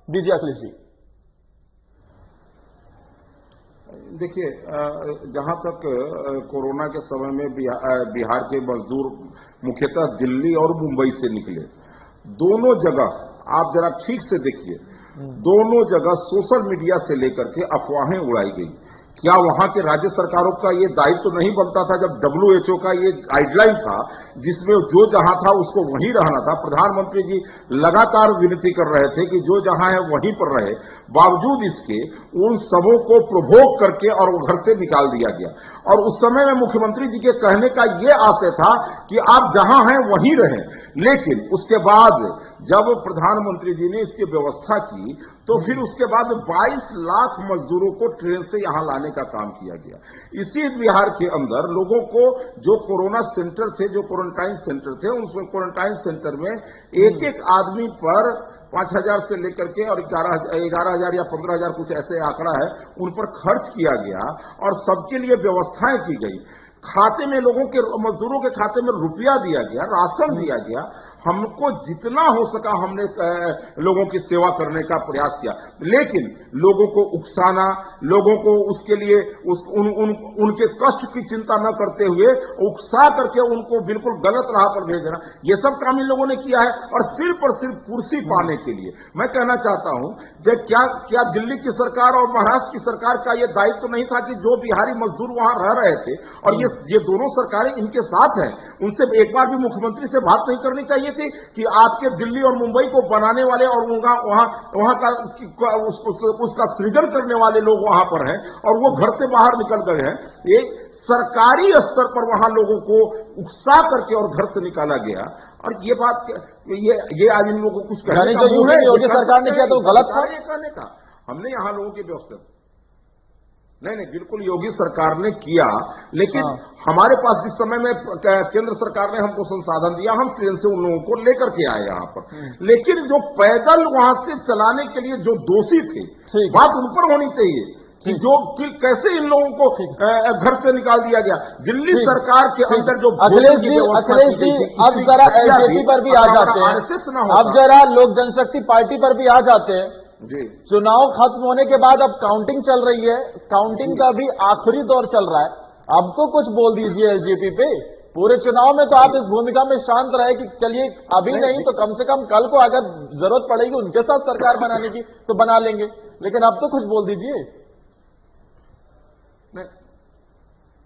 दीजिए अखिलेश जी। देखिए, जहां तक कोरोना के समय में बिहार के मजदूर मुख्यतः दिल्ली और मुंबई से निकले, दोनों जगह आप जरा ठीक से देखिए, दोनों जगह सोशल मीडिया से लेकर के अफवाहें उड़ाई गई। क्या वहां के राज्य सरकारों का ये दायित्व तो नहीं बनता था, जब WHO का ये गाइडलाइन था जिसमें जो जहां था उसको वहीं रहना था? प्रधानमंत्री जी लगातार विनती कर रहे थे कि जो जहां है वहीं पर रहे, बावजूद इसके उन सबों को प्रोवोक करके और वो घर से निकाल दिया गया। और उस समय में मुख्यमंत्री जी के कहने का ये आशय था कि आप जहां हैं वहीं रहें, लेकिन उसके बाद जब प्रधानमंत्री जी ने इसकी व्यवस्था की तो फिर उसके बाद 22 लाख मजदूरों को ट्रेन से यहां लाने का काम किया गया। इसी बिहार के अंदर लोगों को जो कोरोना सेंटर थे, जो क्वारंटाइन सेंटर थे, उन क्वारंटाइन सेंटर में एक एक आदमी पर 5,000 से लेकर के और 11,000 या 15,000 कुछ ऐसे आंकड़ा है, उन पर खर्च किया गया और सबके लिए व्यवस्थाएं की गई। खाते में लोगों के, मजदूरों के खाते में रुपया दिया गया, राशन दिया गया। हमको जितना हो सका हमने लोगों की सेवा करने का प्रयास किया, लेकिन लोगों को उकसाना, लोगों को उसके लिए उनके कष्ट की चिंता न करते हुए उकसा करके उनको बिल्कुल गलत राह पर भेजना, ये सब काम इन लोगों ने किया है। और सिर्फ कुर्सी पाने के लिए मैं कहना चाहता हूं कि क्या दिल्ली की सरकार और महाराष्ट्र की सरकार का यह दायित्व तो नहीं था कि जो बिहारी मजदूर वहां रह रहे थे और ये दोनों सरकारें इनके साथ हैं, उनसे एक बार भी मुख्यमंत्री से बात नहीं करनी चाहिए थी कि आपके दिल्ली और मुंबई को बनाने वाले और वहां का उसका सृजन करने वाले लोग वहां पर हैं और वो घर से बाहर निकल गए हैं। ये सरकारी स्तर पर वहां लोगों को उकसा करके और घर से निकाला गया। और ये बात ये आज इन लोगों को कुछ कहने का जो योगी सरकार ने किया तो गलत था, ये कहने का हमने यहां लोगों की व्यवस्था नहीं, बिल्कुल योगी सरकार ने किया, लेकिन हमारे पास जिस समय में केंद्र सरकार ने हमको संसाधन दिया, हम ट्रेन से उन लोगों को लेकर के आए यहां पर, लेकिन जो पैदल वहां से चलाने के लिए जो दोषी थे, बात उन पर होनी चाहिए कि कैसे इन लोगों को घर से निकाल दिया गया। दिल्ली सरकार के अंदर जो अखिलेश जी अब जरा एलजेपी पर भी आ जाते हैं, अब जरा लोक जनशक्ति पार्टी पर भी आ जाते हैं जी। चुनाव खत्म होने के बाद अब काउंटिंग चल रही है, काउंटिंग का भी आखिरी दौर चल रहा है, अब तो कुछ बोल दीजिए एलजेपी पे। पूरे चुनाव में तो आप इस भूमिका में शांत रहे कि चलिए अभी नहीं तो कम से कम कल को अगर जरूरत पड़ेगी उनके साथ सरकार बनाने की तो बना लेंगे, लेकिन अब तो कुछ बोल दीजिए।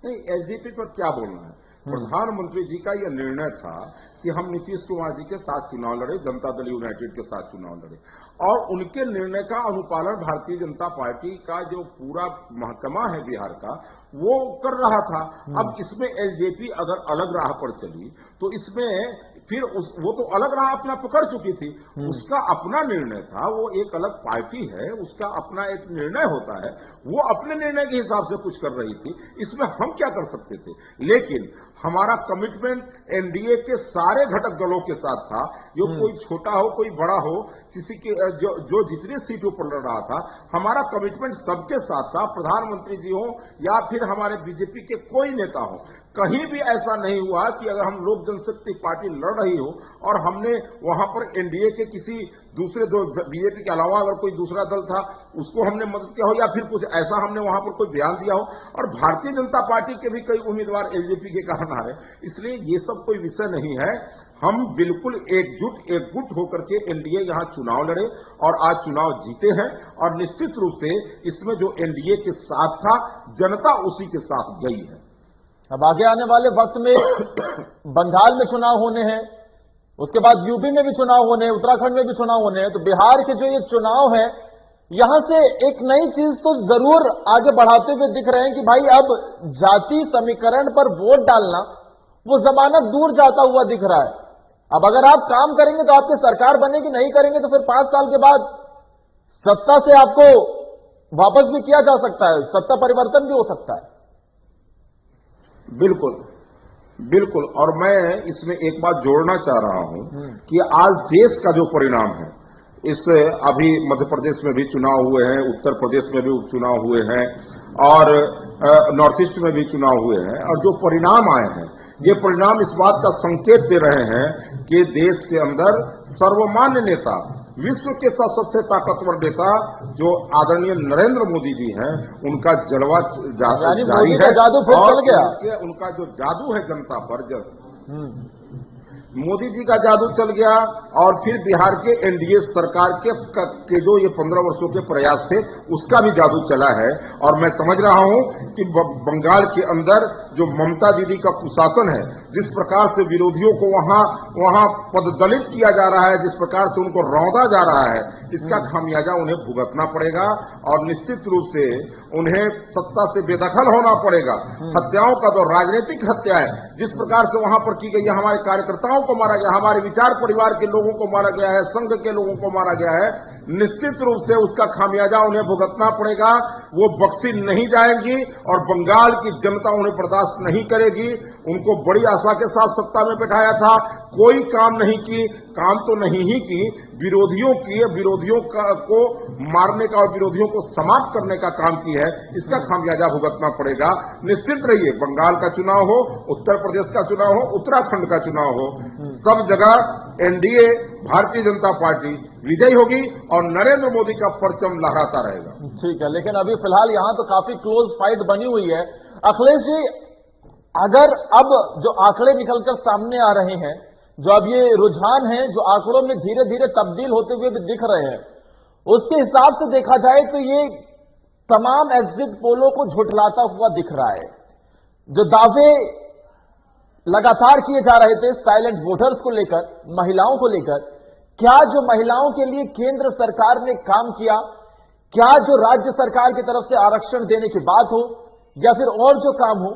नहीं, एलजेपी पर क्या बोलना है। प्रधानमंत्री जी का यह निर्णय था कि हम नीतीश कुमार जी के साथ चुनाव लड़े, जनता दल यूनाइटेड के साथ चुनाव लड़े, और उनके निर्णय का अनुपालन भारतीय जनता पार्टी का जो पूरा महकमा है बिहार का वो कर रहा था। अब इसमें एलजेपी अगर अलग राह पर चली तो इसमें फिर वो तो अलग राह अपना पकड़ चुकी थी, उसका अपना निर्णय था, वो एक अलग पार्टी है, उसका अपना एक निर्णय होता है, वो अपने निर्णय के हिसाब से कुछ कर रही थी, इसमें हम क्या कर सकते थे। लेकिन हमारा कमिटमेंट एनडीए के सारे घटक दलों के साथ था, जो कोई छोटा हो कोई बड़ा हो, किसी के जो जितनी सीटों पर लड़ रहा था, हमारा कमिटमेंट सबके साथ था। प्रधानमंत्री जी हो या फिर हमारे बीजेपी के कोई नेता हो, कहीं भी ऐसा नहीं हुआ कि अगर हम लोक जनशक्ति पार्टी लड़ रही हो और हमने वहां पर एनडीए के किसी दूसरे दो बीजेपी के अलावा अगर कोई दूसरा दल था उसको हमने मदद किया हो या फिर कुछ ऐसा हमने वहां पर कोई बयान दिया हो। और भारतीय जनता पार्टी के भी कई उम्मीदवार एलजेपी के कारण आ रहे, इसलिए ये सब कोई विषय नहीं है। हम बिल्कुल एकजुट होकर के एनडीए यहां चुनाव लड़े और आज चुनाव जीते हैं, और निश्चित रूप से इसमें जो एनडीए के साथ था जनता उसी के साथ गई है। अब आगे आने वाले वक्त में बंगाल में चुनाव होने हैं, उसके बाद यूपी में भी चुनाव होने हैं, उत्तराखंड में भी चुनाव होने हैं, तो बिहार के जो ये चुनाव है यहां से एक नई चीज तो जरूर आगे बढ़ाते हुए दिख रहे हैं कि भाई अब जाति समीकरण पर वोट डालना वो जमाना दूर जाता हुआ दिख रहा है। अब अगर आप काम करेंगे तो आपकी सरकार बनेगी, नहीं करेंगे तो फिर 5 साल के बाद सत्ता से आपको वापस भी किया जा सकता है, सत्ता परिवर्तन भी हो सकता है। बिल्कुल, और मैं इसमें एक बात जोड़ना चाह रहा हूं कि आज देश का जो परिणाम है, इससे अभी मध्य प्रदेश में भी चुनाव हुए हैं, उत्तर प्रदेश में भी उपचुनाव हुए हैं और नॉर्थ ईस्ट में भी चुनाव हुए हैं, और जो परिणाम आए हैं ये परिणाम इस बात का संकेत दे रहे हैं कि देश के अंदर सर्वमान्य नेता, विश्व के सबसे ताकतवर नेता जो आदरणीय नरेंद्र मोदी जी हैं, उनका जलवा जारी है, जादू फिर चल गया। उनका जो जादू है जनता पर, मोदी जी का जादू चल गया। और फिर बिहार के एनडीए सरकार के जो ये 15 वर्षों के प्रयास थे उसका भी जादू चला है। और मैं समझ रहा हूं कि बंगाल के अंदर जो ममता दीदी का कुशासन है, जिस प्रकार से विरोधियों को वहां पददलित किया जा रहा है, जिस प्रकार से उनको रौंदा जा रहा है, इसका खामियाजा उन्हें भुगतना पड़ेगा और निश्चित रूप से उन्हें सत्ता से बेदखल होना पड़ेगा। हत्याओं का तो राजनीतिक हत्या है, जिस प्रकार से वहां पर की गई है, हमारे कार्यकर्ताओं को मारा गया, हमारे विचार परिवार के लोगों को मारा गया है, संघ के लोगों को मारा गया है, निश्चित रूप से उसका खामियाजा उन्हें भुगतना पड़ेगा। वो बख्शी नहीं जाएंगी और बंगाल की जनता उन्हें बर्दाश्त नहीं करेगी। उनको बड़ी आशा के साथ सत्ता में बैठाया था, कोई काम नहीं की, काम तो नहीं ही की, विरोधियों को मारने का और विरोधियों को समाप्त करने का काम की है। इसका खामियाजा भुगतना पड़ेगा। निश्चित रहिए, बंगाल का चुनाव हो, उत्तर प्रदेश का चुनाव हो, उत्तराखंड का चुनाव हो, सब जगह एनडीए भारतीय जनता पार्टी विजयी होगी और नरेंद्र मोदी का परचम लहराता रहेगा। ठीक है, लेकिन अभी फिलहाल यहां तो काफी क्लोज फाइट बनी हुई है। अखिलेश जी, अगर अब जो आंकड़े निकलकर सामने आ रहे हैं, जो अब ये रुझान है जो आंकड़ों में धीरे धीरे तब्दील होते हुए भी दिख रहे हैं, उसके हिसाब से देखा जाए तो ये तमाम एग्जिट पोलों को झुठलाता हुआ दिख रहा है। जो दावे लगातार किए जा रहे थे साइलेंट वोटर्स को लेकर, महिलाओं को लेकर, क्या जो महिलाओं के लिए केंद्र सरकार ने काम किया, क्या जो राज्य सरकार की तरफ से आरक्षण देने की बात हो या फिर और जो काम हो,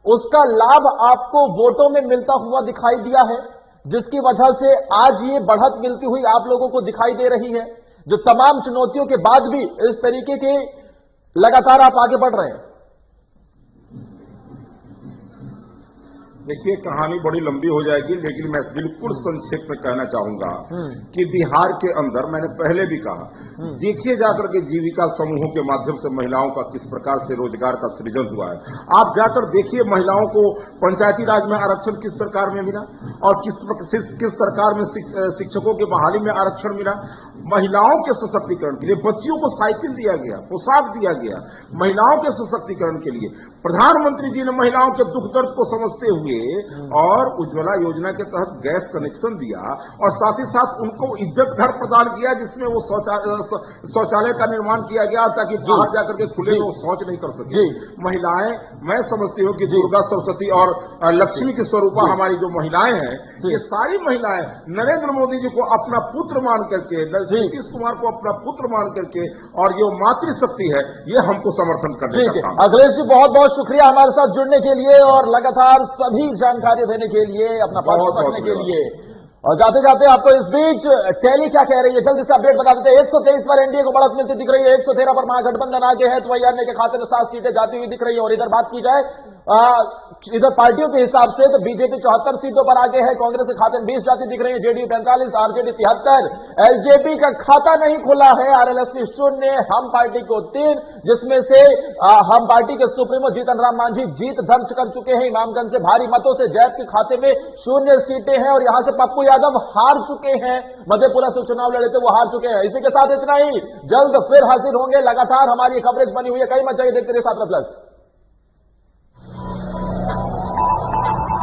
उसका लाभ आपको वोटों में मिलता हुआ दिखाई दिया है, जिसकी वजह से आज ये बढ़त मिलती हुई आप लोगों को दिखाई दे रही है, जो तमाम चुनौतियों के बाद भी इस तरीके के लगातार आप आगे बढ़ रहे हैं? देखिए, कहानी बड़ी लंबी हो जाएगी, लेकिन मैं बिल्कुल संक्षेप में कहना चाहूंगा कि बिहार के अंदर, मैंने पहले भी कहा, देखिए जाकर के जीविका समूहों के माध्यम से महिलाओं का किस प्रकार से रोजगार का सृजन हुआ है। आप जाकर देखिए, महिलाओं को पंचायती राज में आरक्षण किस सरकार में मिला और किस सरकार में शिक्षकों की बहाली में आरक्षण मिला। महिलाओं के सशक्तिकरण के लिए बच्चियों को साइकिल दिया गया, पोशाक दिया गया, महिलाओं के सशक्तिकरण के लिए प्रधानमंत्री जी ने महिलाओं के दुख दर्द को समझते हुए और उज्ज्वला योजना के तहत गैस कनेक्शन दिया और साथ ही साथ उनको इज्जत घर प्रदान किया, जिसमें वो शौचालय का निर्माण किया गया ताकि बाहर जाकर के खुले में वो शौच नहीं कर सके। महिलाएं, मैं समझती हूँ कि दुर्गा, सरस्वती और लक्ष्मी की स्वरूपा हमारी जो महिलाएं हैं, ये सारी महिलाएं नरेंद्र मोदी जी को अपना पुत्र मान करके, नीतीश कुमार को अपना पुत्र मान करके, और ये मातृशक्ति है, ये हमको समर्थन करने का काम। अखिलेश जी, बहुत बहुत शुक्रिया हमारे साथ जुड़ने के लिए और लगातार सभी जानकारी देने के लिए, अपना पक्ष रखने के लिए। और जाते जाते आपको इस बीच टैली क्या कह रही है जल्दी से अपडेट बता देते हैं। 123 पर एनडीए को बढ़त मिलती दिख रही है, 113 पर महागठबंधन आगे है, तो वही अन्य के खाते में 7 सीटें जाती हुई दिख रही है। और इधर बात की जाए इधर पार्टियों के हिसाब से तो बीजेपी 74 सीटों पर आगे है, कांग्रेस के खाते में 20 जाती दिख रही है, जेडीयू 45, आरजेडी 73, एलजेपी का खाता नहीं खुला है, आरएलएसपी 0, हम पार्टी को 3, जिसमें से हम पार्टी के सुप्रीमो जीतन राम मांझी जीत दर्ज कर चुके हैं इमामगंज से भारी मतों से। जैब के खाते में 0 सीटें हैं और यहां से पप्पू यादव हार चुके हैं, मधेपुरा से चुनाव लड़े थे, वो हार चुके हैं। इसी के साथ इतना ही, जल्द फिर हाजिर होंगे। लगातार हमारी कवरेज बनी हुई है, कई मत जाइए, देखते रहिए 7 प्लस।